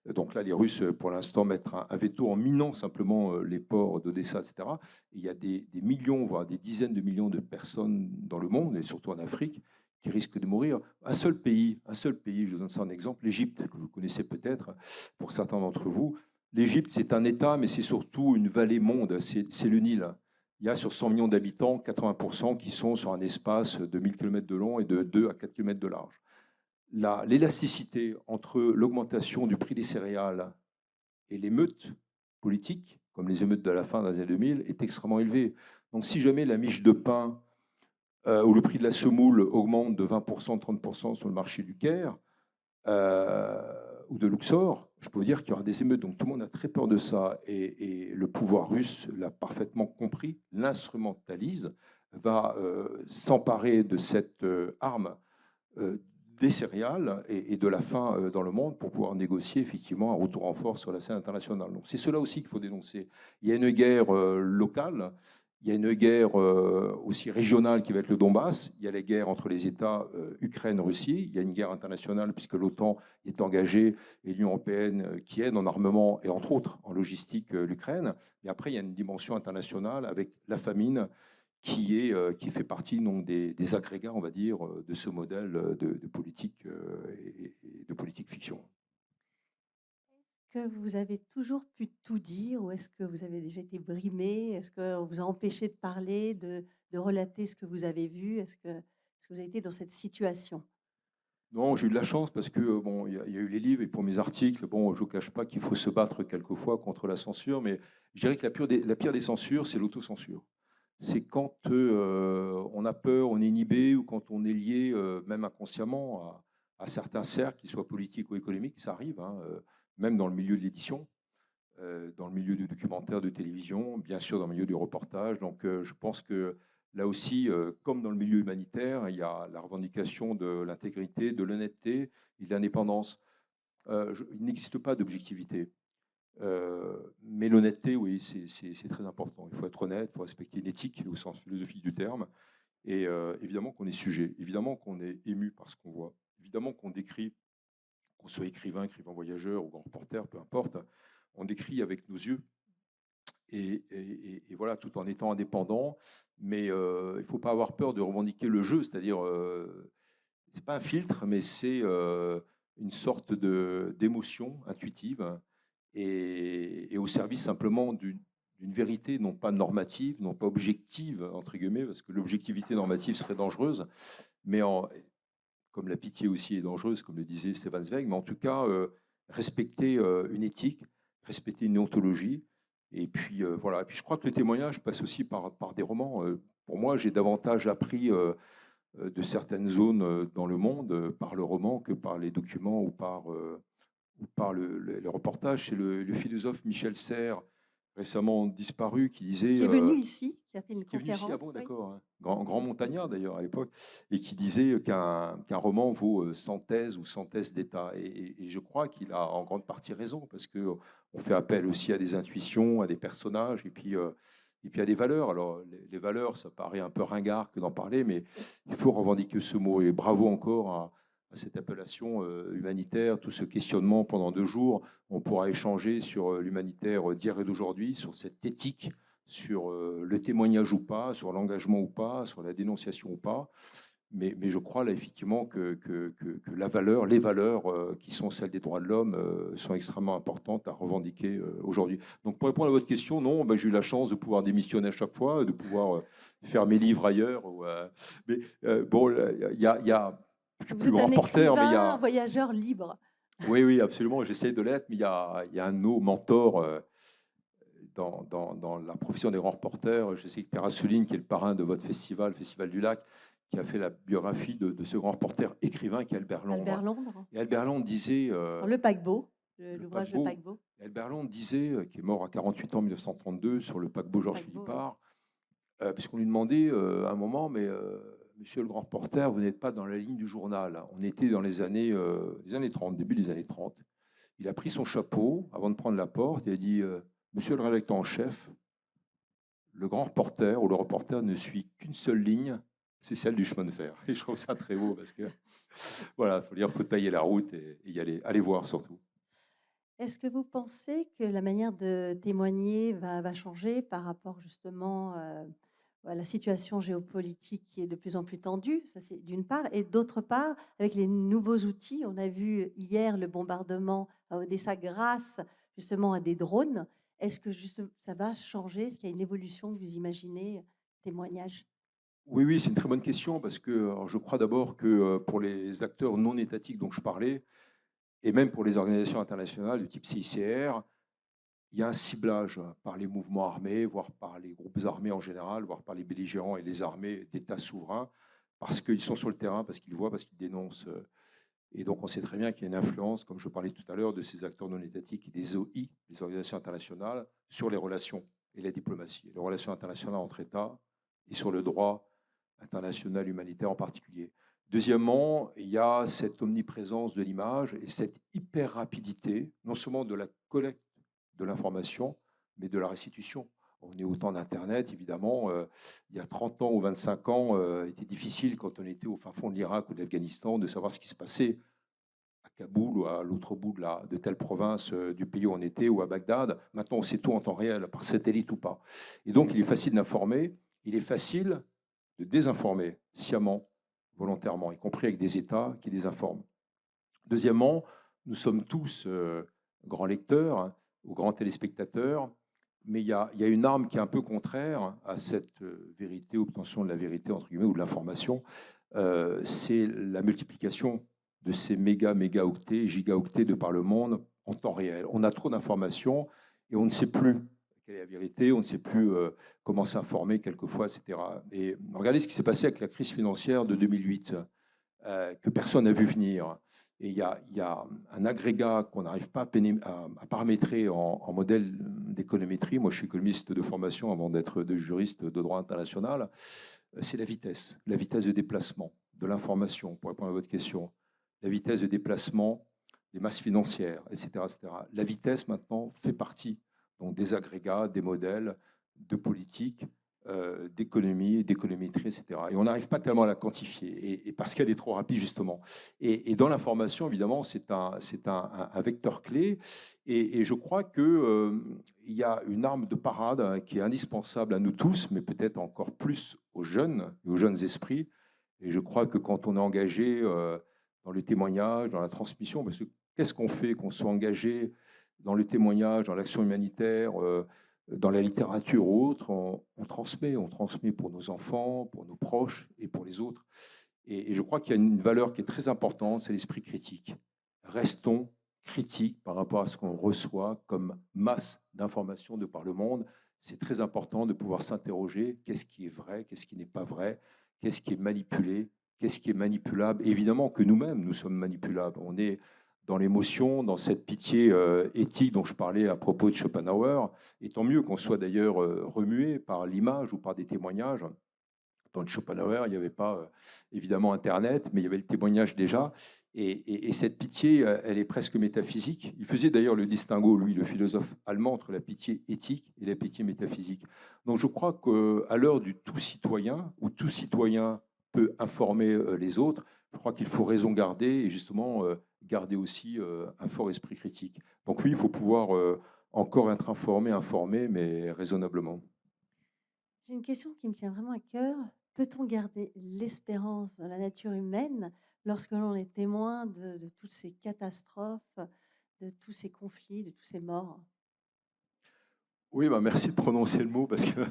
Donc là, les Russes, pour l'instant, mettent un veto en minant simplement les ports d'Odessa, etc. Et il y a des millions, voire des dizaines de millions de personnes dans le monde, et surtout en Afrique, qui risquent de mourir. Un seul pays, je donne ça en exemple, l'Égypte, que vous connaissez peut-être pour certains d'entre vous. L'Égypte, c'est un État, mais c'est surtout une vallée monde, c'est le Nil. Il y a sur 100 millions d'habitants, 80% qui sont sur un espace de 1000 km de long et de 2 à 4 km de large. L'élasticité entre l'augmentation du prix des céréales et l'émeute politique, comme les émeutes de la fin des années 2000, est extrêmement élevée. Donc si jamais la miche de pain ou le prix de la semoule augmente de 20%, 30% sur le marché du Caire ou de Luxor, je peux vous dire qu'il y aura des émeutes. Donc tout le monde a très peur de ça. Et le pouvoir russe l'a parfaitement compris, l'instrumentalise, va s'emparer de cette arme des céréales et de la faim dans le monde pour pouvoir négocier effectivement un retour en force sur la scène internationale. Donc c'est cela aussi qu'il faut dénoncer. Il y a une guerre locale, il y a une guerre aussi régionale qui va être le Donbass, il y a les guerres entre les États Ukraine-Russie, il y a une guerre internationale puisque l'OTAN est engagée et l'Union européenne qui aide en armement et entre autres en logistique l'Ukraine. Et après, il y a une dimension internationale avec la famine qui fait partie donc, des agrégats, on va dire, de ce modèle de politique et de politique fiction. Est-ce que vous avez toujours pu tout dire ou est-ce que vous avez déjà été brimé? Est-ce qu'on vous a empêché de parler, de relater ce que vous avez vu? Est-ce que vous avez été dans cette situation? Non, j'ai eu de la chance parce que bon, il y a eu les livres et pour mes articles, bon, je ne cache pas qu'il faut se battre quelquefois contre la censure, mais je dirais que la pire des censures, c'est l'autocensure. C'est quand on a peur, on est inhibé ou quand on est lié, même inconsciemment, à certains cercles, qu'ils soient politiques ou économiques, ça arrive, hein, même dans le milieu de l'édition, dans le milieu du documentaire, de télévision, bien sûr dans le milieu du reportage. Donc je pense que là aussi, comme dans le milieu humanitaire, il y a la revendication de l'intégrité, de l'honnêteté et de l'indépendance. Il n'existe pas d'objectivité. Mais l'honnêteté, oui, c'est très important. Il faut être honnête, il faut respecter une éthique au sens philosophique du terme. Et évidemment qu'on est sujet, évidemment qu'on est ému par ce qu'on voit, évidemment qu'on décrit, qu'on soit écrivain voyageur ou grand reporter, peu importe, on décrit avec nos yeux. Et voilà, tout en étant indépendant. Mais il ne faut pas avoir peur de revendiquer le jeu, c'est-à-dire, c'est pas un filtre, mais c'est une sorte d'émotion intuitive et au service simplement d'une vérité non pas normative, non pas objective, entre guillemets, parce que l'objectivité normative serait dangereuse, mais comme la pitié aussi est dangereuse, comme le disait Stefan Zweig, mais en tout cas, respecter une éthique, respecter une ontologie. Et puis voilà. Et puis je crois que le témoignage passe aussi par des romans. Pour moi, j'ai davantage appris de certaines zones dans le monde par le roman que par les documents ou par le reportage. C'est le philosophe Michel Serres, récemment disparu, qui disait... Qui est venu ici, qui a fait une Qui est venu ici, ah conférence. bon, Oui. d'accord, hein. Grand montagnard d'ailleurs à l'époque, et qui disait qu'un roman vaut 100 thèses ou 100 thèses d'État. Et je crois qu'il a en grande partie raison, parce qu'on fait appel aussi à des intuitions, à des personnages, et puis à des valeurs. Alors les valeurs, ça paraît un peu ringard que d'en parler, mais il faut revendiquer ce mot. Et bravo encore à cette appellation humanitaire, tout ce questionnement pendant 2 jours. On pourra échanger sur l'humanitaire d'hier et d'aujourd'hui, sur cette éthique, sur le témoignage ou pas, sur l'engagement ou pas, sur la dénonciation ou pas. Mais je crois là effectivement que la valeur, les valeurs qui sont celles des droits de l'homme sont extrêmement importantes à revendiquer aujourd'hui. Donc pour répondre à votre question, non, ben, j'ai eu la chance de pouvoir démissionner à chaque fois, de pouvoir faire mes livres ailleurs. Mais bon, il y a je suis Vous plus êtes grand un reporter, mais il y écrivain, a... voyageur libre. Oui, oui, absolument, j'essaye de l'être, mais il y a un de nos mentors dans la profession des grands reporters. Je sais que Pierre Assouline, qui est le parrain de votre festival, le Festival du Lac, qui a fait la biographie de ce grand reporter écrivain qui est Albert Londres. Albert Londres, Et Albert Londres disait dans Le Paquebot, le l'ouvrage Le paquebot, Paquebot. Albert Londres disait, qui est mort à 48 ans en 1932, sur le paquebot Georges Paquebot, Philippard, puisqu'on lui demandait à un moment, mais monsieur le grand reporter, vous n'êtes pas dans la ligne du journal. On était dans les années 30, début des années 30. Il a pris son chapeau avant de prendre la porte et a dit monsieur le rédacteur en chef, le grand reporter ou le reporter ne suit qu'une seule ligne, c'est celle du chemin de fer. Et je trouve ça très beau parce que voilà, faut tailler la route et y aller, aller voir surtout. est-ce que vous pensez que la manière de témoigner va changer par rapport justement à la situation géopolitique qui est de plus en plus tendue, ça c'est d'une part, et d'autre part, avec les nouveaux outils, on a vu hier le bombardement à Odessa grâce justement à des drones. Est-ce que ça va changer? Est-ce qu'il y a une évolution que vous imaginez? Témoignage. Oui, oui, c'est une très bonne question parce que alors, je crois d'abord que pour les acteurs non étatiques dont je parlais, et même pour les organisations internationales du type CICR, il y a un ciblage par les mouvements armés, voire par les groupes armés en général, voire par les belligérants et les armées d'États souverains, parce qu'ils sont sur le terrain, parce qu'ils voient, parce qu'ils dénoncent. Et donc on sait très bien qu'il y a une influence, comme je parlais tout à l'heure, de ces acteurs non étatiques et des OI, les organisations internationales, sur les relations et la diplomatie, les relations internationales entre États et sur le droit international humanitaire en particulier. Deuxièmement, il y a cette omniprésence de l'image et cette hyper rapidité, non seulement de la collecte de l'information, mais de la restitution. On est au temps d'Internet, évidemment. Il y a 30 ans ou 25 ans, il était difficile, quand on était au fin fond de l'Irak ou de l'Afghanistan, de savoir ce qui se passait à Kaboul ou à l'autre bout de telle province du pays où on était, ou à Bagdad. Maintenant, on sait tout en temps réel, par satellite ou pas. Et donc, il est facile d'informer, il est facile de désinformer sciemment, volontairement, y compris avec des États qui désinforment. Deuxièmement, nous sommes tous grands lecteurs hein, ou grands téléspectateurs, mais il y a une arme qui est un peu contraire à cette vérité, obtention de la vérité, entre guillemets, ou de l'information, c'est la multiplication de ces mégaoctets, gigaoctets de par le monde en temps réel. On a trop d'informations et on ne sait plus quelle est la vérité, on ne sait plus comment s'informer quelquefois, etc. Et regardez ce qui s'est passé avec la crise financière de 2008, que personne n'a vu venir. Et il y a un agrégat qu'on n'arrive pas à paramétrer en modèle d'économétrie. Moi, je suis économiste de formation avant d'être de juriste de droit international. C'est la vitesse de déplacement de l'information, pour répondre à votre question, la vitesse de déplacement des masses financières, etc., etc. La vitesse, maintenant, fait partie donc, des agrégats, des modèles de politique, d'économie, d'économétrie, etc. Et on n'arrive pas tellement à la quantifier, et parce qu'elle est trop rapide, justement. Et dans l'information, évidemment, c'est un vecteur clé, et je crois qu'il y a une arme de parade hein, qui est indispensable à nous tous, mais peut-être encore plus aux jeunes et aux jeunes esprits. Et je crois que quand on est engagé dans le témoignage, dans la transmission, parce que qu'est-ce qu'on fait qu'on soit engagé dans le témoignage, dans l'action humanitaire, dans la littérature ou autre, on transmet pour nos enfants, pour nos proches et pour les autres. Et je crois qu'il y a une valeur qui est très importante, c'est l'esprit critique. Restons critiques par rapport à ce qu'on reçoit comme masse d'informations de par le monde. C'est très important de pouvoir s'interroger, qu'est-ce qui est vrai, qu'est-ce qui n'est pas vrai, qu'est-ce qui est manipulé, qu'est-ce qui est manipulable. Et évidemment que nous-mêmes, nous sommes manipulables. On est dans l'émotion, dans cette pitié éthique dont je parlais à propos de Schopenhauer. Et tant mieux qu'on soit d'ailleurs remué par l'image ou par des témoignages. Dans le Schopenhauer, il n'y avait pas évidemment Internet, mais il y avait le témoignage déjà. Et cette pitié, elle est presque métaphysique. Il faisait d'ailleurs le distinguo, lui, le philosophe allemand, entre la pitié éthique et la pitié métaphysique. Donc je crois qu'à l'heure du tout citoyen, où tout citoyen peut informer les autres, je crois qu'il faut raison garder et justement garder aussi un fort esprit critique. Donc oui, il faut pouvoir encore être informé, mais raisonnablement. J'ai une question qui me tient vraiment à cœur. Peut-on garder l'espérance dans la nature humaine lorsque l'on est témoin de toutes ces catastrophes, de tous ces conflits, de tous ces morts? Oui, bah merci de prononcer le mot parce que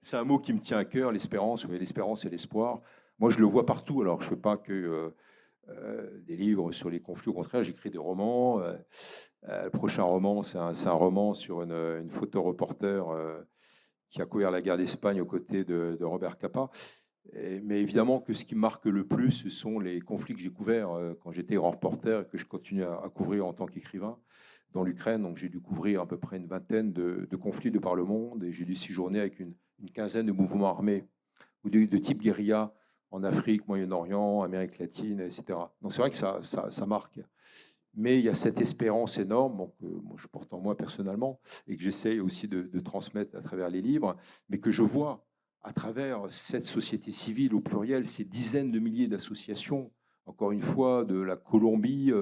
c'est un mot qui me tient à cœur, l'espérance, oui, l'espérance et l'espoir. Moi, je le vois partout. Alors, je ne fais pas que des livres sur les conflits. Au contraire, j'écris des romans. Le prochain roman, c'est un roman sur une photoreporter qui a couvert la guerre d'Espagne aux côtés de Robert Capa. Mais évidemment que ce qui me marque le plus, ce sont les conflits que j'ai couverts quand j'étais grand reporter et que je continue à couvrir en tant qu'écrivain. dans l'Ukraine, donc j'ai dû couvrir à peu près une vingtaine de conflits de par le monde, et j'ai dû séjourner avec une quinzaine de mouvements armés ou de type guérilla en Afrique, Moyen-Orient, Amérique latine, etc. Donc c'est vrai que ça marque. Mais il y a cette espérance énorme, bon, que moi, je porte en moi personnellement, et que j'essaye aussi de transmettre à travers les livres, mais que je vois à travers cette société civile au pluriel, ces dizaines de milliers d'associations, encore une fois, de la Colombie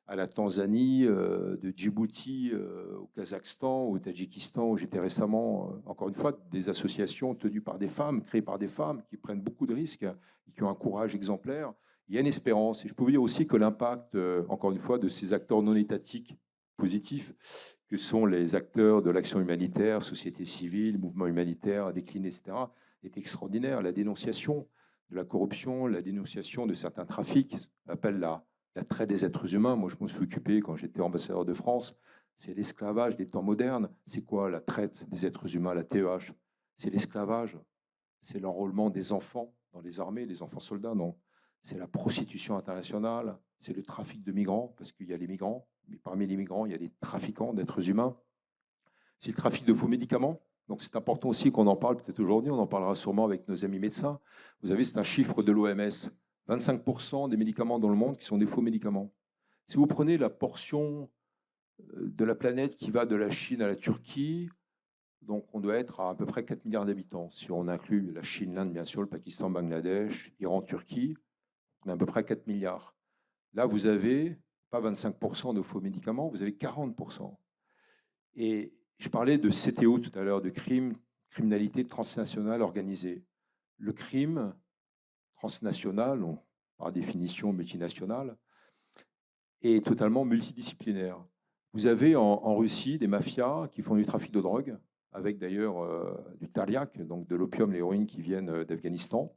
à la Tanzanie, de Djibouti au Kazakhstan, au Tadjikistan, où j'étais récemment, encore une fois, des associations tenues par des femmes, créées par des femmes, qui prennent beaucoup de risques et qui ont un courage exemplaire. Il y a une espérance. Et je peux vous dire aussi que l'impact, encore une fois, de ces acteurs non étatiques positifs, que sont les acteurs de l'action humanitaire, société civile, mouvements humanitaires déclinés, etc., est extraordinaire. La dénonciation de la corruption, la dénonciation de certains trafics, on appelle la traite des êtres humains. Moi, je me suis occupé quand j'étais ambassadeur de France. C'est l'esclavage des temps modernes. C'est quoi la traite des êtres humains, la TEH? C'est l'esclavage. C'est l'enrôlement des enfants dans les armées, des enfants soldats, non. C'est la prostitution internationale, c'est le trafic de migrants, parce qu'il y a les migrants, mais parmi les migrants, il y a des trafiquants d'êtres humains. C'est le trafic de faux médicaments. Donc c'est important aussi qu'on en parle peut-être aujourd'hui, on en parlera sûrement avec nos amis médecins. Vous avez, c'est un chiffre de l'OMS, 25% des médicaments dans le monde qui sont des faux médicaments. Si vous prenez la portion de la planète qui va de la Chine à la Turquie, donc on doit être à peu près 4 milliards d'habitants. Si on inclut la Chine, l'Inde, bien sûr, le Pakistan, Bangladesh, Iran, Turquie, on a à peu près 4 milliards. Là, vous avez pas 25% de faux médicaments, vous avez 40%. Et je parlais de CTO tout à l'heure, de criminalité transnationale organisée. Le crime transnational, par définition multinational, est totalement multidisciplinaire. Vous avez en Russie des mafias qui font du trafic de drogue, avec d'ailleurs du tariaq, donc de l'opium, l'héroïne qui viennent d'Afghanistan,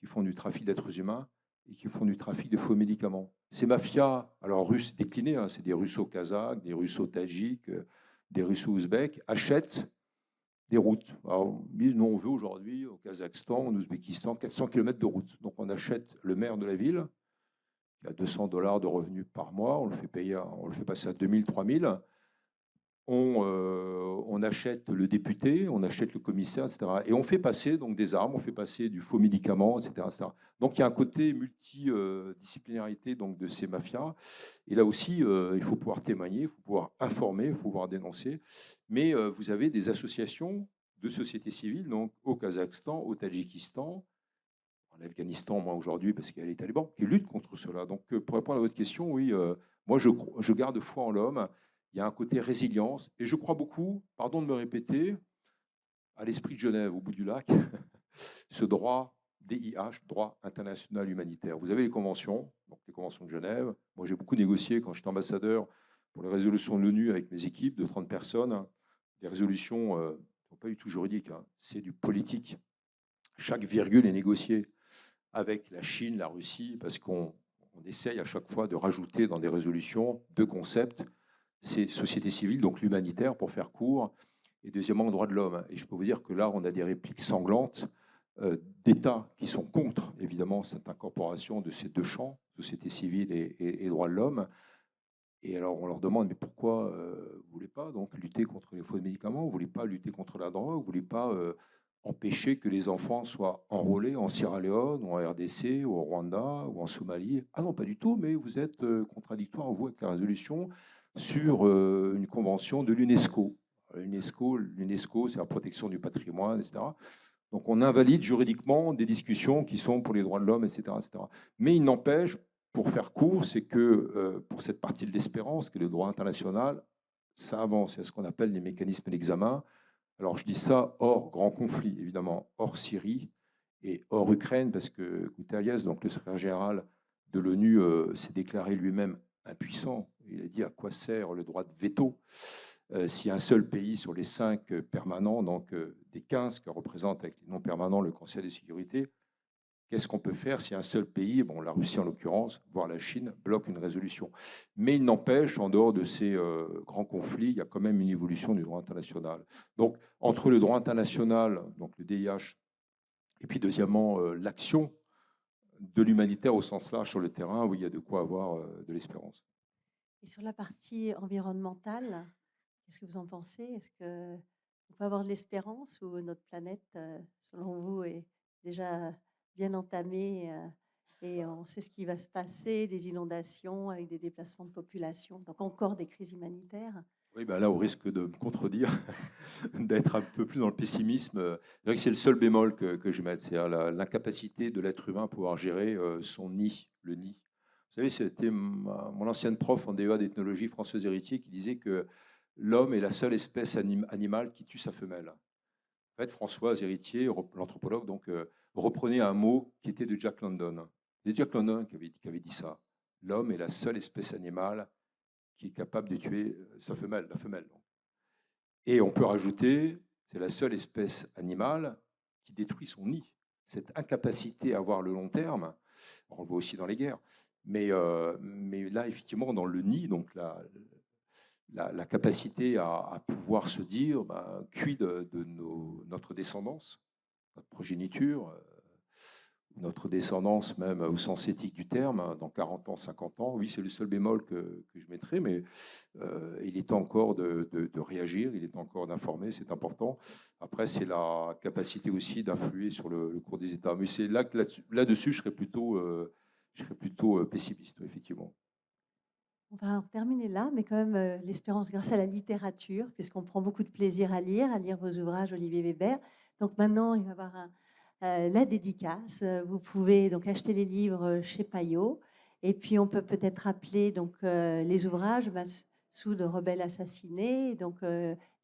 qui font du trafic d'êtres humains et qui font du trafic de faux médicaments. Ces mafias, alors russes déclinées, hein, c'est des russo-kazakhs, des russo-tadjiks, des russo-ouzbeks, achètent des routes. Alors, ils disent, nous, on veut aujourd'hui, au Kazakhstan, en Ouzbékistan, 400 km de route. Donc, on achète le maire de la ville, qui a $200 de revenus par mois, on le fait payer, on le fait passer à 2000, 3000. On achète le député, on achète le commissaire, etc. Et on fait passer donc des armes, on fait passer du faux médicament, etc., etc. Donc il y a un côté multidisciplinarité donc de ces mafias. Et là aussi, il faut pouvoir témoigner, il faut pouvoir informer, il faut pouvoir dénoncer. Mais vous avez des associations de société civile, donc au Kazakhstan, au Tadjikistan, en Afghanistan, moi aujourd'hui, parce qu'il y a les talibans qui luttent contre cela. Donc pour répondre à votre question, oui, moi je garde foi en l'homme. Il y a un côté résilience. Et je crois beaucoup, pardon de me répéter, à l'esprit de Genève, au bout du lac, ce droit DIH, droit international humanitaire. Vous avez les conventions, donc les conventions de Genève. Moi, j'ai beaucoup négocié quand j'étais ambassadeur pour les résolutions de l'ONU avec mes équipes de 30 personnes. Les résolutions ne sont pas du tout juridiques, hein, c'est du politique. Chaque virgule est négociée avec la Chine, la Russie, parce qu'on essaye à chaque fois de rajouter dans des résolutions deux concepts. C'est société civile, donc l'humanitaire, pour faire court, et deuxièmement, droits de l'homme. Et je peux vous dire que là, on a des répliques sanglantes d'États qui sont contre, évidemment, cette incorporation de ces deux champs, société civile et droits de l'homme. Et alors, on leur demande, mais pourquoi vous ne voulez pas donc lutter contre les faux médicaments, vous ne voulez pas lutter contre la drogue, vous ne voulez pas empêcher que les enfants soient enrôlés en Sierra Leone, ou en RDC, ou au Rwanda, ou en Somalie? Ah non, pas du tout, mais vous êtes contradictoire, vous, avec la résolution sur une convention de l'UNESCO. L'UNESCO, c'est la protection du patrimoine, etc. Donc on invalide juridiquement des discussions qui sont pour les droits de l'homme, etc., etc. Mais il n'empêche, pour faire court, c'est que pour cette partie de l'espérance, que le droit international, ça avance. Il y a ce qu'on appelle les mécanismes d'examen. Alors je dis ça hors grand conflit, évidemment, hors Syrie et hors Ukraine, parce que Guterres, donc le secrétaire général de l'ONU, s'est déclaré lui-même impuissant. Il a dit à quoi sert le droit de veto s'il y a un seul pays sur les 5 permanents, donc des 15 que représente avec les non permanents le Conseil de sécurité, qu'est-ce qu'on peut faire si un seul pays, bon, la Russie en l'occurrence, voire la Chine, bloque une résolution? Mais il n'empêche, en dehors de ces grands conflits, il y a quand même une évolution du droit international. Donc, entre le droit international, donc le DIH, et puis deuxièmement, l'action de l'humanitaire au sens large sur le terrain, oui, il y a de quoi avoir de l'espérance. Et sur la partie environnementale, qu'est-ce que vous en pensez? Est-ce qu'on peut avoir de l'espérance ou notre planète, selon vous, est déjà bien entamée et on sait ce qui va se passer, des inondations avec des déplacements de population, donc encore des crises humanitaires? Oui, ben là, au risque de me contredire, d'être un peu plus dans le pessimisme, c'est vrai que c'est le seul bémol que je mette, c'est-à-dire l'incapacité de l'être humain à pouvoir gérer son nid, le nid. Vous savez, c'était mon ancienne prof en DEA d'ethnologie, Françoise Héritier, qui disait que l'homme est la seule espèce animale qui tue sa femelle. En fait, Françoise Héritier, l'anthropologue, donc, reprenait un mot qui était de Jack London. C'est Jack London qui avait dit ça. L'homme est la seule espèce animale qui est capable de tuer sa femelle, la femelle. Et on peut rajouter, c'est la seule espèce animale qui détruit son nid. Cette incapacité à voir le long terme, on le voit aussi dans les guerres, mais là, effectivement, dans le nid, donc la capacité à pouvoir se dire, quid de notre descendance, notre progéniture, notre descendance même au sens éthique du terme, dans 40 ans, 50 ans. Oui, c'est le seul bémol que je mettrai, mais il est temps encore de réagir, il est temps encore d'informer, c'est important. Après, c'est la capacité aussi d'influer sur le cours des États. Mais c'est là-dessus, je serais plutôt pessimiste, effectivement. On va en terminer là, mais quand même l'espérance grâce à la littérature, puisqu'on prend beaucoup de plaisir à lire vos ouvrages, Olivier Weber. Donc maintenant, il va y avoir la dédicace. Vous pouvez donc acheter les livres chez Payot. Et puis, on peut peut-être rappeler donc, les ouvrages sous de Rebelles assassinés, donc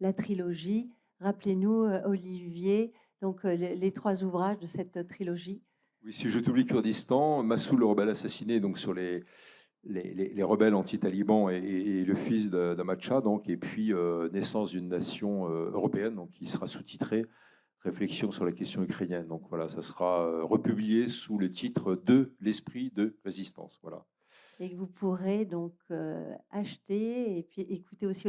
la trilogie. Rappelez-nous, Olivier, donc les 3 ouvrages de cette trilogie. Oui, si je t'oublie Kurdistan, Massoud le rebelle assassiné, donc sur les rebelles anti-talibans et le fils d'Ahmad Shah, donc, et puis Naissance d'une nation européenne, donc, qui sera sous-titré Réflexion sur la question ukrainienne. Donc voilà, ça sera republié sous le titre de l'esprit de résistance. Voilà. Et que vous pourrez donc acheter et puis écouter aussi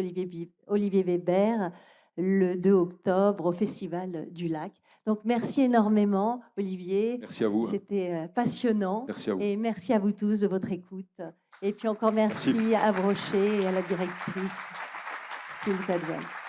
Olivier Weber le 2 octobre au Festival du Lac. Donc merci énormément Olivier. Merci à vous. C'était passionnant. Merci à vous. Et merci à vous tous de votre écoute. Et puis encore merci. À Brochet et à la directrice Sylvie Cadouane.